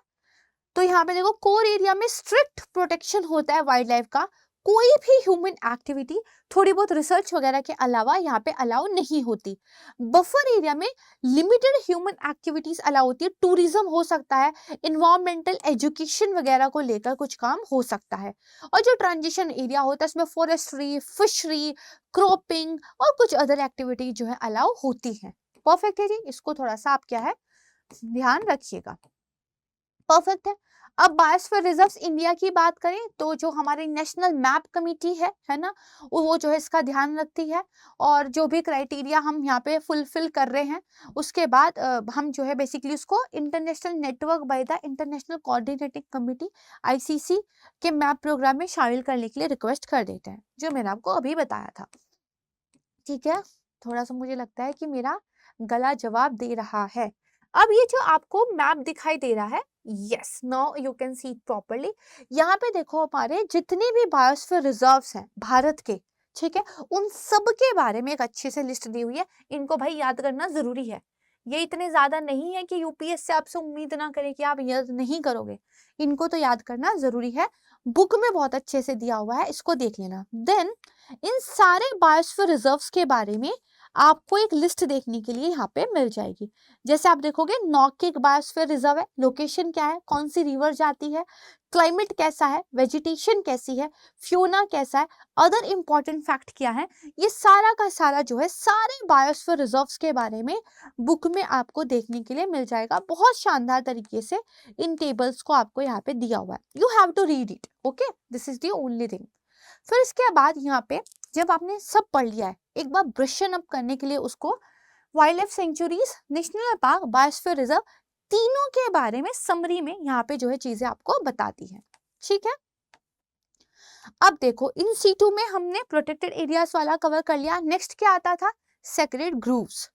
तो यहाँ पे देखो कोर एरिया में स्ट्रिक्ट प्रोटेक्शन होता है वाइल्ड लाइफ का, कोई भी ह्यूमन एक्टिविटी थोड़ी बहुत रिसर्च वगैरह के अलावा यहाँ पे अलाउ नहीं होती। बफर एरिया में लिमिटेड ह्यूमन एक्टिविटीज अलाउ होती है, टूरिज्म हो सकता है, इन्वायरमेंटल एजुकेशन वगैरह को लेकर कुछ काम हो सकता है। और जो ट्रांजिशन एरिया होता है उसमें फॉरेस्ट्री, फिशरी, क्रॉपिंग और कुछ अदर एक्टिविटीज जो है अलाउ होती है। परफेक्ट है जी, इसको थोड़ा सा आप क्या है ध्यान रखिएगा। परफेक्ट है। अब बायोस्फीयर रिजर्व्स इंडिया की बात करें तो जो हमारी नेशनल मैप कमेटी है ना, वो जो है इसका ध्यान रखती है। और जो भी क्राइटेरिया हम यहाँ पे फुलफिल कर रहे हैं उसके बाद हम जो है बेसिकली उसको international network by the international coordinating committee ICC के मैप प्रोग्राम में शामिल करने के लिए रिक्वेस्ट कर देते हैं, जो मैंने आपको अभी बताया था, ठीक है। थोड़ा सा मुझे लगता है कि मेरा गला जवाब दे रहा है। अब ये जो आपको मैप दिखाई दे रहा है, yes now you can see it properly. यहाँ पे देखो हमारे जितने भी बायोस्फीयर रिजर्व्स हैं भारत के, ठीक है, उन सब के बारे में एक अच्छे से लिस्ट दी हुई है। इनको भाई याद करना जरूरी है, ये इतने ज्यादा नहीं है कि यूपीएस से आपसे उम्मीद ना करे कि आप याद नहीं करोगे, इनको तो याद करना जरूरी है। बुक में बहुत अच्छे से दिया हुआ है, इसको देख लेना। देन इन सारे बायोस्फीयर रिजर्व्स के बारे में आपको एक लिस्ट देखने के लिए यहाँ पे मिल जाएगी। जैसे आप देखोगे नॉर्थ के एक बायोस्फीयर रिजर्व है, लोकेशन क्या है, कौन सी रिवर जाती है, क्लाइमेट कैसा है, वेजिटेशन कैसी है, फ्योना कैसा है, अदर इंपॉर्टेंट फैक्ट क्या है, ये सारा का सारा जो है सारे बायोस्फीयर रिजर्व्स के बारे में बुक में आपको देखने के लिए मिल जाएगा। बहुत शानदार तरीके से इन टेबल्स को आपको यहाँ पे दिया हुआ है, you have to read it, okay, this is the only thing. फिर इसके बाद यहाँ पे जब आपने सब पढ़ लिया है, एक बार ब्रशन अप करने के लिए उसको wild life sanctuaries, national park, biosphere reserve, तीनों के बारे में समरी में यहाँ पे जो है चीजें आपको बताती हैं, ठीक है। अब देखो इन सीटू में हमने प्रोटेक्टेड एरियाज वाला कवर कर लिया। नेक्स्ट क्या आता था, सेक्रेड ग्रूव्स,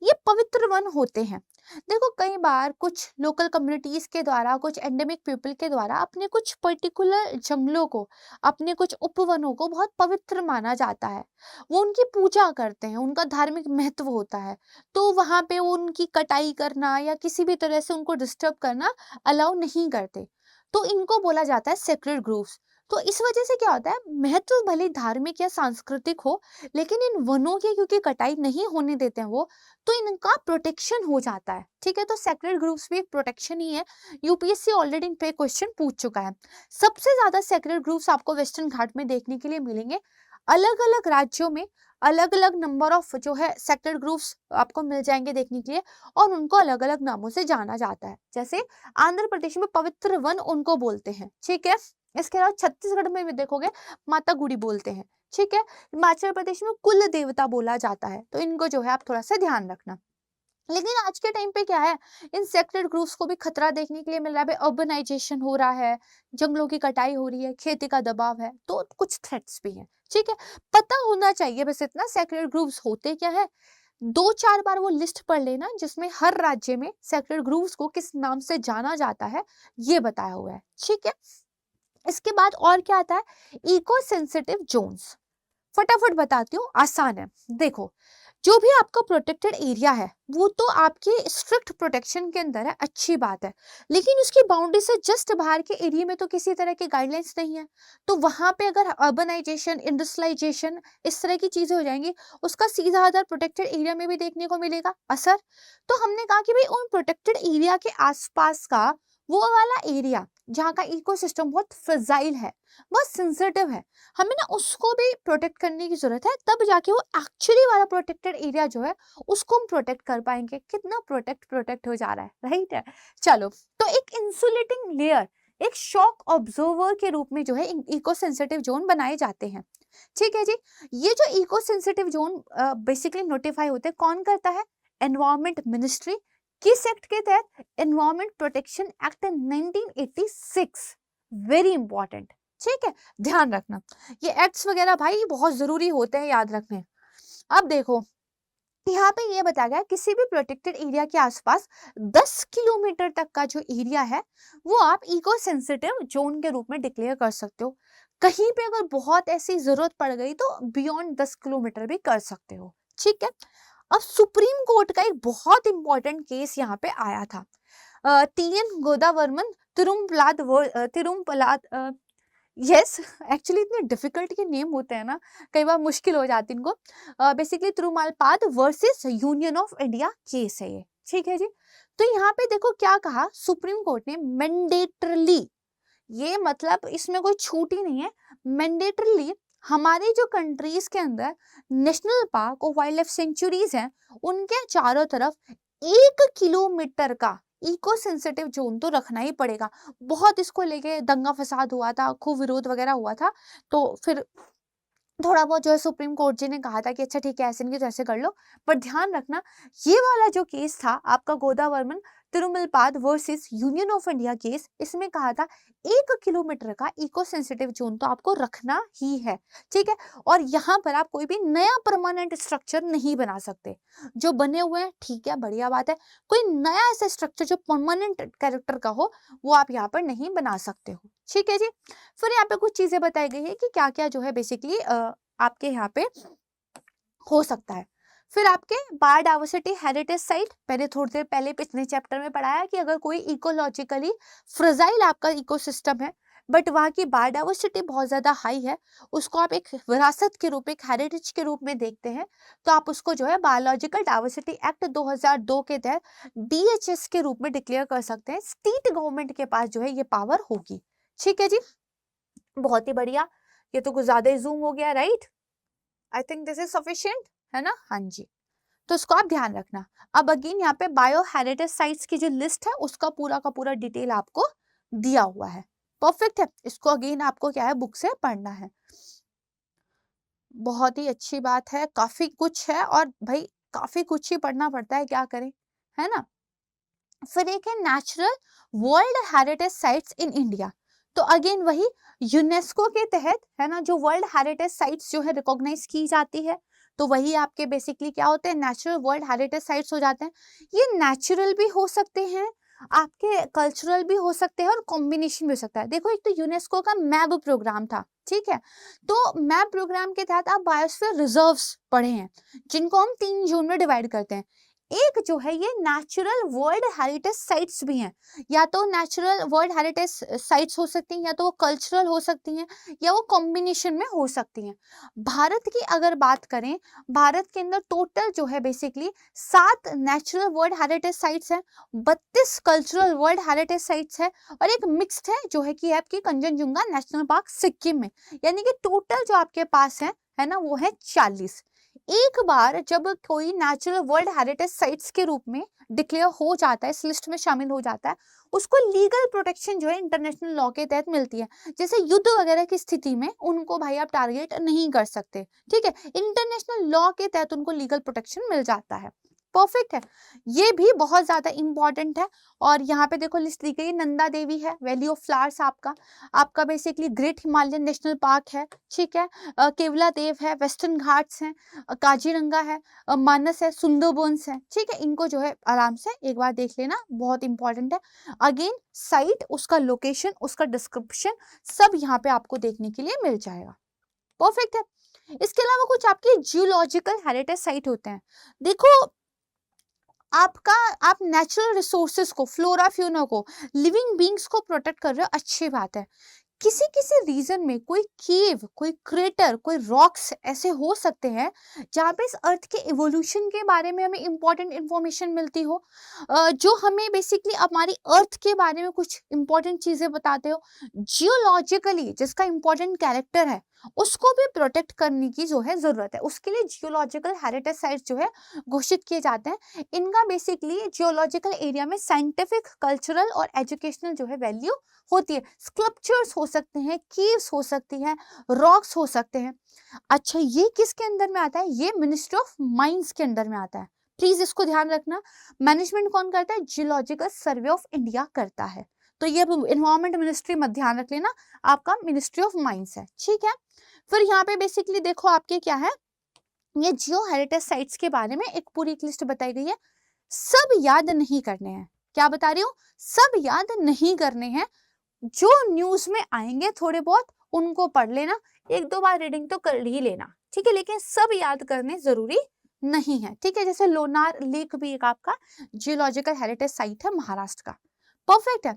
ये पवित्र वन होते हैं। देखो कई बार कुछ लोकल कम्युनिटीज के द्वारा, कुछ एंडेमिक पीपल के द्वारा अपने कुछ पर्टिकुलर जंगलों को, अपने कुछ उपवनों को बहुत पवित्र माना जाता है, वो उनकी पूजा करते हैं, उनका धार्मिक महत्व होता है, तो वहां पे वो उनकी कटाई करना या किसी भी तरह से उनको डिस्टर्ब करना अलाउ नहीं करते, तो इनको बोला जाता है सेक्रेड ग्रूव्स। तो इस वजह से क्या होता है, महत्व भले धार्मिक या सांस्कृतिक हो, लेकिन इन वनों की क्योंकि कटाई नहीं होने देते हैं वो, तो इनका प्रोटेक्शन हो जाता है, ठीक है। तो सेक्रेड ग्रुप्स भी एक प्रोटेक्शन ही है, यूपीएससी ऑलरेडी इन पे क्वेश्चन पूछ चुका है। सबसे ज्यादा सेक्रेड ग्रुप्स आपको वेस्टर्न घाट में देखने के लिए मिलेंगे। अलग अलग राज्यों में अलग अलग नंबर ऑफ जो है सेक्रेड ग्रुप्स आपको मिल जाएंगे देखने के लिए, और उनको अलग अलग नामों से जाना जाता है। जैसे आंध्र प्रदेश में पवित्र वन उनको बोलते हैं, ठीक है। इसके अलावा छत्तीसगढ़ में भी देखोगे माता गुड़ी बोलते हैं, ठीक है। हिमाचल प्रदेश में कुल देवता बोला जाता है, तो इनको जो है आप थोड़ा सा ध्यान रखना। लेकिन आज के टाइम पे क्या है, इन सेक्रेड ग्रुप्स को भी खतरा देखने के लिए मिल रहा है। अर्बनाइजेशन हो रहा है, जंगलों की कटाई हो रही है, खेती का दबाव है, तो कुछ थ्रेट्स भी हैं, ठीक है। पता होना चाहिए बस इतना, सेक्रेड ग्रुप्स होते क्या है, 2-4 बार वो लिस्ट पढ़ लेना जिसमें हर राज्य में सेक्रेड ग्रुप्स को किस नाम से जाना जाता है ये बताया हुआ है, ठीक है। इसके बाद और क्या आता है, इको सेंसिटिव जोन्स, फटाफट बताती हूँ, आसान है। देखो जो भी आपका प्रोटेक्टेड एरिया है वो तो आपके स्ट्रिक्ट प्रोटेक्शन के अंदर है, अच्छी बात है, लेकिन उसकी बाउंड्री से जस्ट बाहर के एरिया में तो किसी तरह की गाइडलाइंस नहीं है, तो वहां पे अगर अर्बनाइजेशन, इंडस्ट्रियलाइजेशन इस तरह की चीजें हो जाएंगी, उसका सीधा अदर प्रोटेक्टेड एरिया में भी देखने को मिलेगा असर। तो हमने कहा कि भाई उन प्रोटेक्टेड एरिया के आसपास का वो वाला एरिया जहाँ का इकोसिस्टम बहुत फ्रेजाइल है, बहुत सेंसिटिव है, हमें ना उसको भी प्रोटेक्ट करने की जरूरत है, तब जाके वो एक्चुअली वाला प्रोटेक्टेड एरिया जो है उसको हम प्रोटेक्ट कर पाएंगे। कितना प्रोटेक्ट हो जा रहा है, राइट है। चलो, तो एक इंसुलेटिंग लेयर, एक शॉक ऑब्जर्वर के रूप में जो है इको सेंसिटिव जोन बनाए जाते हैं। ठीक है जी। ये जो eco sensitive zone basically notify होते हैं, कौन करता है? Environment ministry. किस एक्ट के तहत? Environment protection act 1986। Very important, ठीक है, ध्यान रखना। ये एक्ट्स वगैरह भाई बहुत जरूरी होते हैं, याद रखने। अब देखो, यहाँ पे ये बताया गया किसी भी प्रोटेक्टेड एरिया के आसपास 10 किलोमीटर तक का जो एरिया है वो आप इको सेंसिटिव जोन के रूप में डिक्लेयर कर सकते हो। कहीं पे अगर बहुत ऐसी जरूरत पड़ गई तो बियॉन्ड 10 किलोमीटर भी कर सकते हो, ठीक है। अब सुप्रीम कोर्ट का एक बहुत इंपॉर्टेंट केस यहाँ पे आया था। TN Godavarman Thirumulpad, yes, actually इतने डिफिकल्ट के नेम होते हैं ना, कई बार मुश्किल हो जाती इनको। Basically Thirumulpad versus union of India case है ये, ठीक है जी। तो यहाँ पे देखो क्या कहा सुप्रीम कोर्ट ने, मैंडेटरली, ये मतलब इसमें कोई छूट ही नहीं है, मैंडेटरली हमारे जो कंट्रीज के अंदर नेशनल पार्क और वाइल्ड लाइफ सेंचुरीज हैं उनके चारों तरफ 1 किलोमीटर का इको सेंसिटिव जोन तो रखना ही पड़ेगा। बहुत इसको लेके दंगा फसाद हुआ था, खूब विरोध वगैरह हुआ था, तो फिर थोड़ा बहुत जो है सुप्रीम कोर्ट जी ने कहा था कि अच्छा ठीक है ऐसे नहीं तो ऐसे कर लो। पर ध्यान रखना, ये वाला जो केस था आपका Godavarman Thirumulpad versus union of India case, इसमें कहा था 1 किलोमीटर का इको सेंसिटिव जोन तो आपको रखना ही है, ठीक है। और यहाँ पर आप कोई भी नया परमानेंट स्ट्रक्चर नहीं बना सकते। जो बने हुए हैं ठीक है, बढ़िया बात है, कोई नया ऐसा स्ट्रक्चर जो परमानेंट कैरेक्टर का हो वो आप यहाँ पर नहीं बना सकते हो, ठीक है जी। फिर यहाँ पे कुछ चीजें बताई गई है कि क्या क्या जो है बेसिकली आपके यहाँ पे हो सकता है। फिर आपके बायोडाइवर्सिटी हेरिटेज साइट, पहले थोड़ी देर पहले पिछले चैप्टर में पढ़ाया कि अगर कोई इकोलॉजिकली फ्रेजाइल आपका इकोसिस्टम है बट वहाँ की बायोडाइवर्सिटी बहुत ज्यादा हाई है, उसको आप एक विरासत के रूप, एक हेरिटेज के रूप में देखते हैं, तो आप उसको जो है बायोलॉजिकल डाइवर्सिटी एक्ट 2002 के तहत डीएचएस के रूप में डिक्लेयर कर सकते हैं। स्टेट गवर्नमेंट के पास जो है ये पावर होगी, ठीक है जी। बहुत ही बढ़िया, ये तो कुछ ज्यादा ही जूम हो गया, right. I think this is sufficient, है ना? हाँ जी, तो इसको आप ध्यान रखना। अब अगेन यहाँ पे बायो हेरिटेज साइट्स की जो लिस्ट है उसका पूरा का पूरा डिटेल आपको दिया हुआ है, परफेक्ट है। इसको अगेन आपको क्या है, बुक से पढ़ना है। बहुत ही अच्छी बात है, काफी कुछ है और भाई काफी कुछ ही पढ़ना पड़ता है, क्या करें, है ना। फिर एक है natural world heritage sites in India, तो अगेन वही यूनेस्को के तहत है ना, जो वर्ल्ड हेरिटेज साइट्स जो है रिकॉग्नाइज की जाती है, तो वही आपके बेसिकली क्या होते हैं, नेचुरल वर्ल्ड हेरिटेज साइट्स हो जाते हैं। ये नेचुरल भी हो सकते हैं, आपके कल्चरल भी हो सकते हैं और कॉम्बिनेशन भी हो सकता है। देखो एक तो यूनेस्को का मैप प्रोग्राम था, ठीक है, तो मैप प्रोग्राम के तहत आप बायोस्फीयर रिजर्व्स पढ़े हैं जिनको हम 3 जोन में डिवाइड करते हैं। एक जो है ये नेचुरल वर्ल्ड हेरिटेज साइट्स भी हैं, या तो नेचुरल वर्ल्ड हेरिटेज साइट्स हो सकती हैं, या तो वो कल्चरल हो सकती हैं, या वो कॉम्बिनेशन में हो सकती हैं। भारत की अगर बात करें, भारत के अंदर टोटल जो है basically 7 natural world heritage sites हैं, 32 कल्चरल वर्ल्ड हेरिटेज साइट्स है, और एक मिक्स्ड है जो है कि आपकी कंचनजुंगा नेशनल पार्क सिक्किम में, यानी कि टोटल जो आपके पास है ना, वो है 40। एक बार जब कोई नेचुरल वर्ल्ड हेरिटेज साइट्स के रूप में डिक्लेयर हो जाता है, इस लिस्ट में शामिल हो जाता है, उसको लीगल प्रोटेक्शन जो है इंटरनेशनल लॉ के तहत मिलती है। जैसे युद्ध वगैरह की स्थिति में उनको भाई आप टारगेट नहीं कर सकते, ठीक है, इंटरनेशनल लॉ के तहत उनको लीगल प्रोटेक्शन मिल जाता है, परफेक्ट है। ये भी बहुत ज्यादा इंपॉर्टेंट है। और यहाँ पे देखो लिस्ट दी गई, नंदा देवी है, वैली ऑफ फ्लावर्स आपका आपका basically great Himalayan national park है, ठीक है, केवला देव है, वेस्टर्न घाट्स हैं, काजीरंगा है, मानस है, सुंदरबंस है, ठीक है, इनको जो है आराम से एक बार देख लेना, बहुत इंपॉर्टेंट है। अगेन साइट, उसका लोकेशन, उसका डिस्क्रिप्शन सब यहाँ पे आपको देखने के लिए मिल जाएगा, परफेक्ट है। इसके अलावा कुछ आपके जियोलॉजिकल हेरिटेज साइट होते हैं। देखो आपका, आप नेचुरल रिसोर्सेज को, फ्लोरा फ्यूना को, लिविंग बींग्स को प्रोटेक्ट कर रहे हो, अच्छी बात है। किसी किसी रीजन में कोई केव, कोई क्रेटर, कोई रॉक्स ऐसे हो सकते हैं जहाँ पे इस अर्थ के इवोल्यूशन के बारे में हमें इंपॉर्टेंट इंफॉर्मेशन मिलती हो, जो हमें बेसिकली हमारी अर्थ के बारे में कुछ इंपॉर्टेंट चीजें बताते हो। जियोलॉजिकली जिसका इंपॉर्टेंट कैरेक्टर है उसको भी प्रोटेक्ट करने की जो है जरूरत है। उसके लिए जियोलॉजिकल हेरिटेज साइट्स जो है घोषित किए जाते हैं। इनका बेसिकली जियोलॉजिकल एरिया में साइंटिफिक, कल्चरल और एजुकेशनल जो है वैल्यू होती है। स्कल्पचर्स हो सकते हैं, कीव्स हो सकती हैं, रॉक्स हो सकते हैं। अच्छा, ये किसके अंदर में आता है? ये मिनिस्ट्री ऑफ माइंस के अंदर में आता है। प्लीज इसको ध्यान रखना। मैनेजमेंट कौन करता है? जियोलॉजिकल सर्वे ऑफ इंडिया करता है। तो ये एनवायरमेंट मिनिस्ट्री मत ध्यान रख लेना, आपका मिनिस्ट्री ऑफ माइंस है, ठीक है। फिर यहाँ पे बेसिकली देखो आपके क्या है, ये जियो हेरिटेज साइट्स के बारे में एक पूरी लिस्ट बताई गई है। सब याद नहीं करने हैं। क्या बता रही हूँ? सब याद नहीं करने हैं। जो न्यूज में आएंगे थोड़े बहुत उनको पढ़ लेना, एक दो बार रीडिंग तो कर ही लेना, ठीक है, लेकिन सब याद करने जरूरी नहीं है, ठीक है। जैसे लोनार लेक भी एक आपका जियोलॉजिकल हेरिटेज साइट है महाराष्ट्र का। परफेक्ट है।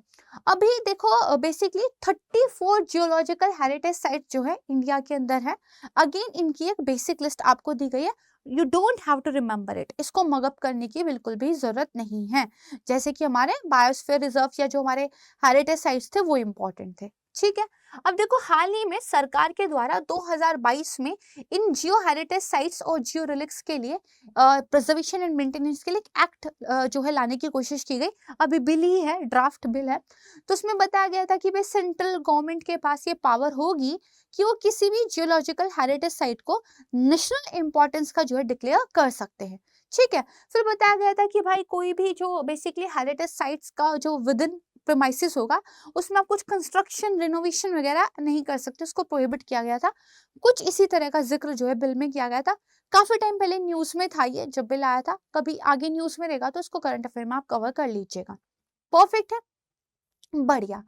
अभी देखो बेसिकली 34 जियोलॉजिकल हेरिटेज साइट जो है इंडिया के अंदर है। अगेन इनकी एक बेसिक लिस्ट आपको दी गई है। You don't have to remember it, इसको मगअप करने की बिल्कुल भी जरूरत नहीं है। जैसे कि हमारे बायोस्फीयर रिजर्व या जो हमारे हेरिटेज साइट्स थे वो इंपॉर्टेंट थे, ठीक है। अब देखो हाल ही में सरकार के द्वारा 2022 में इन जियो हेरिटेज साइट्स और जियो रिलिक्स के लिए प्रिजर्वेशन एंड मेंटेनेंस के लिए एक एक्ट जो है लाने की कोशिश की गई। अभी बिल ही है, ड्राफ्ट बिल है। तो उसमें बताया गया था कि भाई सेंट्रल गवर्नमेंट के पास ये पावर होगी कि वो किसी भी जियोलॉजिकल हेरिटेज साइट को नेशनल इंपॉर्टेंस का जो है डिक्लेयर कर सकते हैं, ठीक है। फिर बताया गया था कि भाई कोई भी जो बेसिकली हेरिटेज साइट्स का जो विद इन प्रीमाइसिस होगा उसमें आप कुछ कंस्ट्रक्शन, रिनोवेशन वगैरह नहीं कर सकते, उसको प्रोहिबिट किया गया था। कुछ इसी तरह का जिक्र जो है बिल में किया गया था। काफी टाइम पहले न्यूज में था ये जब बिल आया था, कभी आगे न्यूज में रहेगा तो उसको करंट अफेयर में आप कवर कर लीजिएगा। परफेक्ट है, बढ़िया।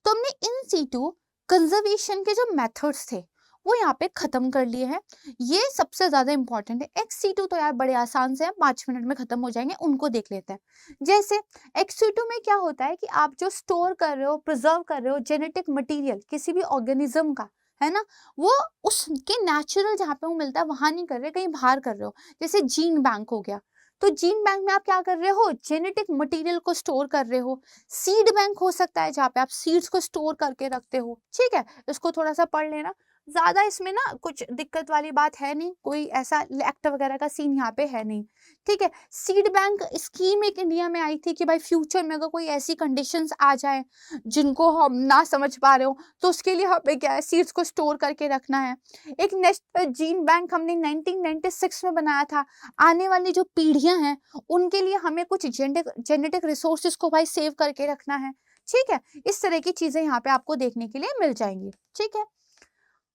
तो हमने इन सीटू कंजर्वेशन के जो मेथड्स थे वो यहाँ पे खत्म कर लिए हैं। ये सबसे ज्यादा इंपॉर्टेंट है। एक्स-C2 तो यार बड़े आसान से है, 5 मिनट में खत्म हो जाएंगे, उनको देख लेते हैं। जैसे एक्स-C2 में क्या होता है कि आप जो स्टोर कर रहे हो, प्रिजर्व कर रहे हो जेनेटिक मटेरियल किसी भी ऑर्गेनिज्म का, है ना, वो उसके नेचुरल जहाँ पे वो मिलता है वहां नहीं कर रहे, कहीं बाहर कर रहे हो। जैसे जीन बैंक हो गया, तो जीन बैंक में आप क्या कर रहे हो? जेनेटिक मटेरियल को स्टोर कर रहे हो। सीड बैंक हो सकता है जहाँ पे आप सीड्स को स्टोर करके रखते हो, ठीक है। इसको थोड़ा सा पढ़ लेना, ज्यादा इसमें ना कुछ दिक्कत वाली बात है नहीं, कोई ऐसा एक्ट वगैरह का सीन यहाँ पे है नहीं, ठीक है। सीड बैंक स्कीम एक इंडिया में आई थी कि भाई फ्यूचर में अगर कोई ऐसी कंडीशंस आ जाए जिनको हम ना समझ पा रहे हो तो उसके लिए यहाँ पे क्या है, सीड्स को स्टोर करके रखना है। एक नेशनल जीन बैंक हमने 1996 में बनाया था। आने वाली जो पीढ़ियां हैं उनके लिए हमें कुछ जेनेटिक रिसोर्सेज को भाई सेव करके रखना है, ठीक है। इस तरह की चीजें यहाँ पे आपको देखने के लिए मिल जाएंगी, ठीक है।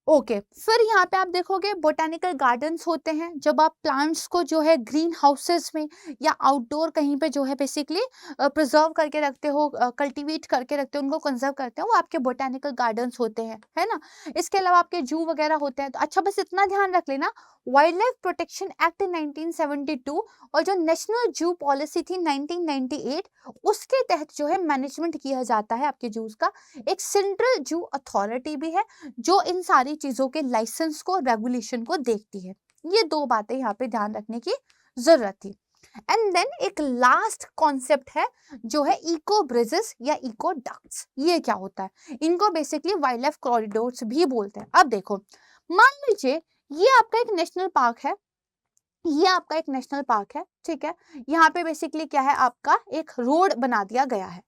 ओके, फिर यहाँ पे आप देखोगे बोटेनिकल गार्डन्स होते हैं। जब आप प्लांट्स को जो है ग्रीन हाउसेस में या आउटडोर कहीं पे जो है बेसिकली प्रिजर्व करके रखते हो, कल्टीवेट करके रखते हो, उनको कंजर्व करते हो, वो आपके बोटेनिकल गार्डन्स होते हैं, है ना। इसके अलावा आपके जू वगैरह होते हैं। तो अच्छा बस इतना ध्यान रख लेना, वाइल्ड लाइफ प्रोटेक्शन एक्ट 1972 और जो नेशनल जू पॉलिसी थी 1998, उसके तहत जो है मैनेजमेंट किया जाता है आपके जूस का। एक सेंट्रल जू अथॉरिटी भी है जो इन सारी चीजों के लाइसेंस को, रेगुलेशन को देखती है। ये दो बातें यहाँ पे ध्यान रखने की जरूरत थी। एंड देन एक लास्ट कॉन्सेप्ट है जो है इको ब्रिजेस या इको डक्ट्स। ये क्या होता है? इनको बेसिकली वाइल्ड लाइफ कॉरिडोर्स भी बोलते हैं। अब देखो, मान लीजिए ये आपका एक नेशनल पार्क है, ये आपका एक नेशनल पार्क है, ठीक है। यहाँ पे बेसिकली क्या है, आपका एक रोड बना दिया गया है।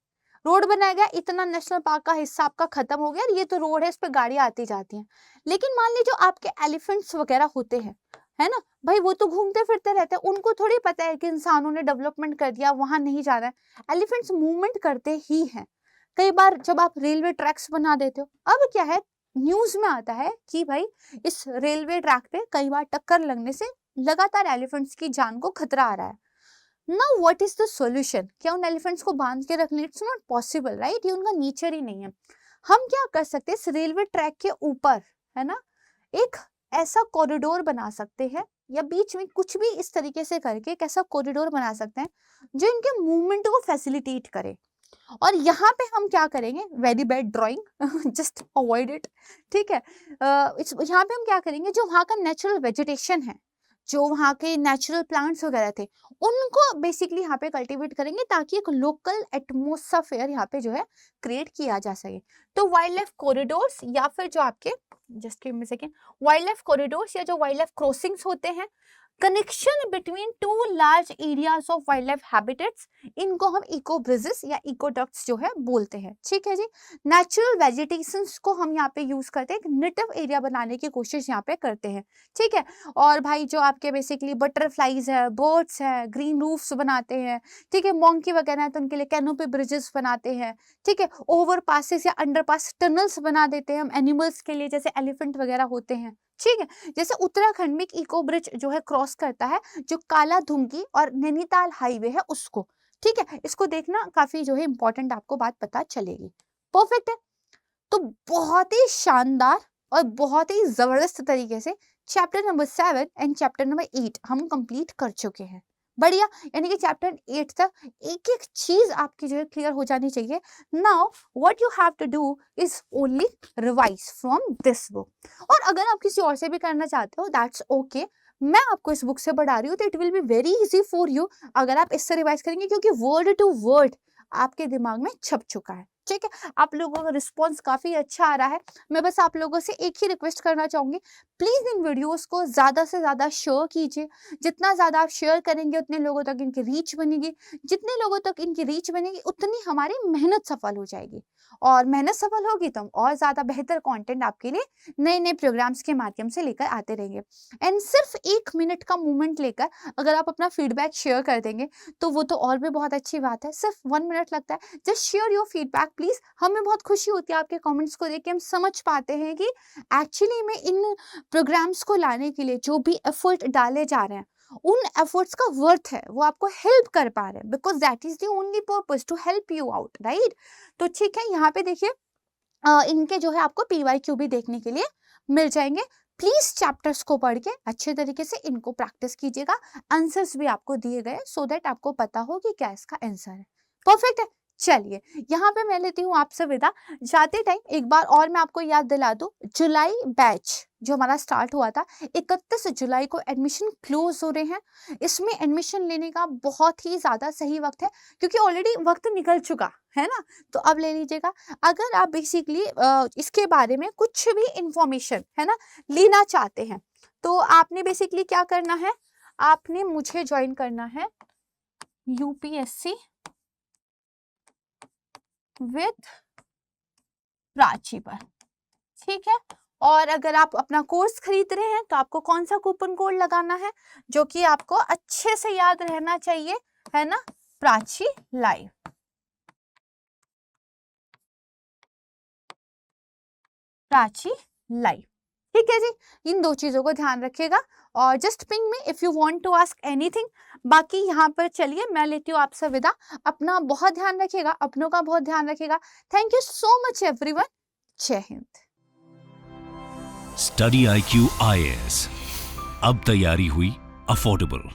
रोड बनाया गया, इतना नेशनल पार्क का हिस्सा आपका खत्म हो गया, ये तो रोड है, इस पे गाड़ियां आती जाती हैं। लेकिन मान लीजिए जो आपके एलिफेंट्स वगैरह होते हैं, है ना भाई, वो तो घूमते फिरते रहते हैं, उनको थोड़ी पता है कि इंसानों ने डेवलपमेंट कर दिया, वहां नहीं जा रहा है। एलिफेंट्स मूवमेंट करते ही हैं। कई बार जब आप रेलवे ट्रैक्स बना देते हो, अब क्या है, न्यूज में आता है कि भाई इस रेलवे ट्रैक पे कई बार टक्कर लगने से लगातार एलिफेंट्स की जान को खतरा आ रहा है। Now what is the solution? क्या उन एलिफेंट्स को बांध के रखना? It's not possible, right? ये उनका नेचर ही नहीं है। हम क्या कर सकते हैं, इस रेलवे ट्रैक के ऊपर, है ना, एक ऐसा कॉरिडोर बना सकते हैं, या बीच में कुछ भी इस तरीके से करके एक ऐसा कॉरिडोर बना सकते हैं जो इनके मूवमेंट को फैसिलिटेट करे। और यहाँ पे हम क्या करेंगे, very bad drawing just avoid it, ठीक है। यहाँ पे हम क्या करेंगे, जो वहाँ का नेचुरल वेजिटेशन है, जो वहाँ के नेचुरल प्लांट्स वगैरह थे, उनको बेसिकली यहाँ पे कल्टीवेट करेंगे ताकि एक लोकल एटमोसफेयर यहाँ पे जो है क्रिएट किया जा सके। तो वाइल्ड लाइफ कॉरिडोर्स या फिर जो आपके just give me second, wild life corridors या जो वाइल्ड लाइफ क्रॉसिंग्स होते हैं, connection between two large areas of wild life habitats, इनको हम इको ब्रिजेस या इको डक्ट्स जो है बोलते हैं, ठीक है जी। नेचुरल वेजिटेशंस को हम यहाँ पे यूज करते हैं, एक नेटिव एरिया बनाने की कोशिश यहाँ पे करते हैं, ठीक है। और भाई जो आपके बेसिकली बटरफ्लाईज है, बर्ड्स है, ग्रीन रूफ्स बनाते हैं, ठीक है। मॉन्की वगैरह है तो उनके लिए कैनोपी ब्रिजेस बनाते हैं, ठीक है। ओवर पासेस या अंडर पास टनल्स बना देते हैं हम एनिमल्स के लिए, जैसे एलिफेंट वगैरह होते हैं, ठीक है। जैसे उत्तराखंड में एक इको ब्रिज जो है क्रॉस करता है, जो काला धुंगी और नैनीताल हाईवे है उसको, ठीक है। इसको देखना, काफी जो है इंपॉर्टेंट आपको बात पता चलेगी। परफेक्ट है। तो बहुत ही शानदार और बहुत ही जबरदस्त तरीके से chapter number 7 and chapter number 8 हम कंप्लीट कर चुके हैं। बढ़िया, यानी कि चैप्टर 8 तक एक एक चीज आपकी जो है क्लियर हो जानी चाहिए। Now what you have to do is only revise from this book. और अगर आप किसी और से भी करना चाहते हो दैट्स ओके, मैं आपको इस बुक से पढ़ा रही हूँ तो it will be very easy for you अगर आप इससे रिवाइज करेंगे, क्योंकि वर्ड टू वर्ड आपके दिमाग में छप चुका है, ठीक है। आप लोगों का रिस्पॉन्स काफी अच्छा आ रहा है। मैं बस आप लोगों से एक ही रिक्वेस्ट करना चाहूंगी, प्लीज इन वीडियोस को ज्यादा से ज्यादा शेयर कीजिए। जितना ज्यादा आप शेयर करेंगे उतने लोगों तक इनकी रीच बनेगी, जितने लोगों तक इनकी रीच बनेगी उतनी हमारी मेहनत सफल हो जाएगी, और मेहनत सफल होगी तो हम और ज्यादा बेहतर कंटेंट आपके लिए नए नए प्रोग्राम्स के माध्यम से लेकर आते रहेंगे। एंड सिर्फ 1 मिनट का मोमेंट लेकर अगर आप अपना फीडबैक शेयर कर देंगे तो वो तो और भी बहुत अच्छी बात है। सिर्फ 1 मिनट लगता है, just share your feedback please. हमें बहुत खुशी होती है आपके कमेंट्स को देख के, हम समझ पाते हैं कि एक्चुअली में इन प्रोग्राम्स को लाने के लिए जो भी एफर्ट डाले जा रहे हैं उन एफर्ट्स का वर्थ है, वो आपको हेल्प कर पा रहे हैं, because that is the only purpose to help you out, right. तो ठीक है, यहाँ पे देखिए इनके जो है आपको PYQ भी देखने के लिए मिल जाएंगे। प्लीज चैप्टर्स को पढ़ के अच्छे तरीके से इनको प्रैक्टिस कीजिएगा। आंसर्स भी आपको दिए गए सो दैट आपको पता हो कि क्या इसका आंसर है। परफेक्ट है। चलिए यहाँ पे मैं लेती हूँ आपसे विदा। जाते टाइम एक बार और मैं आपको याद दिला दूं, जुलाई बैच जो हमारा स्टार्ट हुआ था 31 जुलाई को एडमिशन क्लोज हो रहे हैं। इसमें एडमिशन लेने का बहुत ही ज्यादा सही वक्त है, क्योंकि ऑलरेडी वक्त निकल चुका है ना, तो अब ले लीजिएगा। अगर आप बेसिकली इसके बारे में कुछ भी इंफॉर्मेशन है ना लेना चाहते हैं तो आपने बेसिकली क्या करना है, आपने मुझे ज्वाइन करना है UPSC विद प्राची पर, ठीक है। और अगर आप अपना कोर्स खरीद रहे हैं तो आपको कौन सा कूपन कोड लगाना है जो कि आपको अच्छे से याद रहना चाहिए, है ना, प्राची लाइव। प्राची लाइव, ठीक है जी। इन 2 चीजों को ध्यान रखिएगा और just ping me if you want to ask anything. बाकी यहाँ पर चलिए मैं लेती हूँ आपसे विदा। अपना बहुत ध्यान रखिएगा, अपनों का बहुत ध्यान रखिएगा। Thank you so much everyone. जय हिंद। स्टडी IQ IAS, अब तैयारी हुई अफोर्डेबल।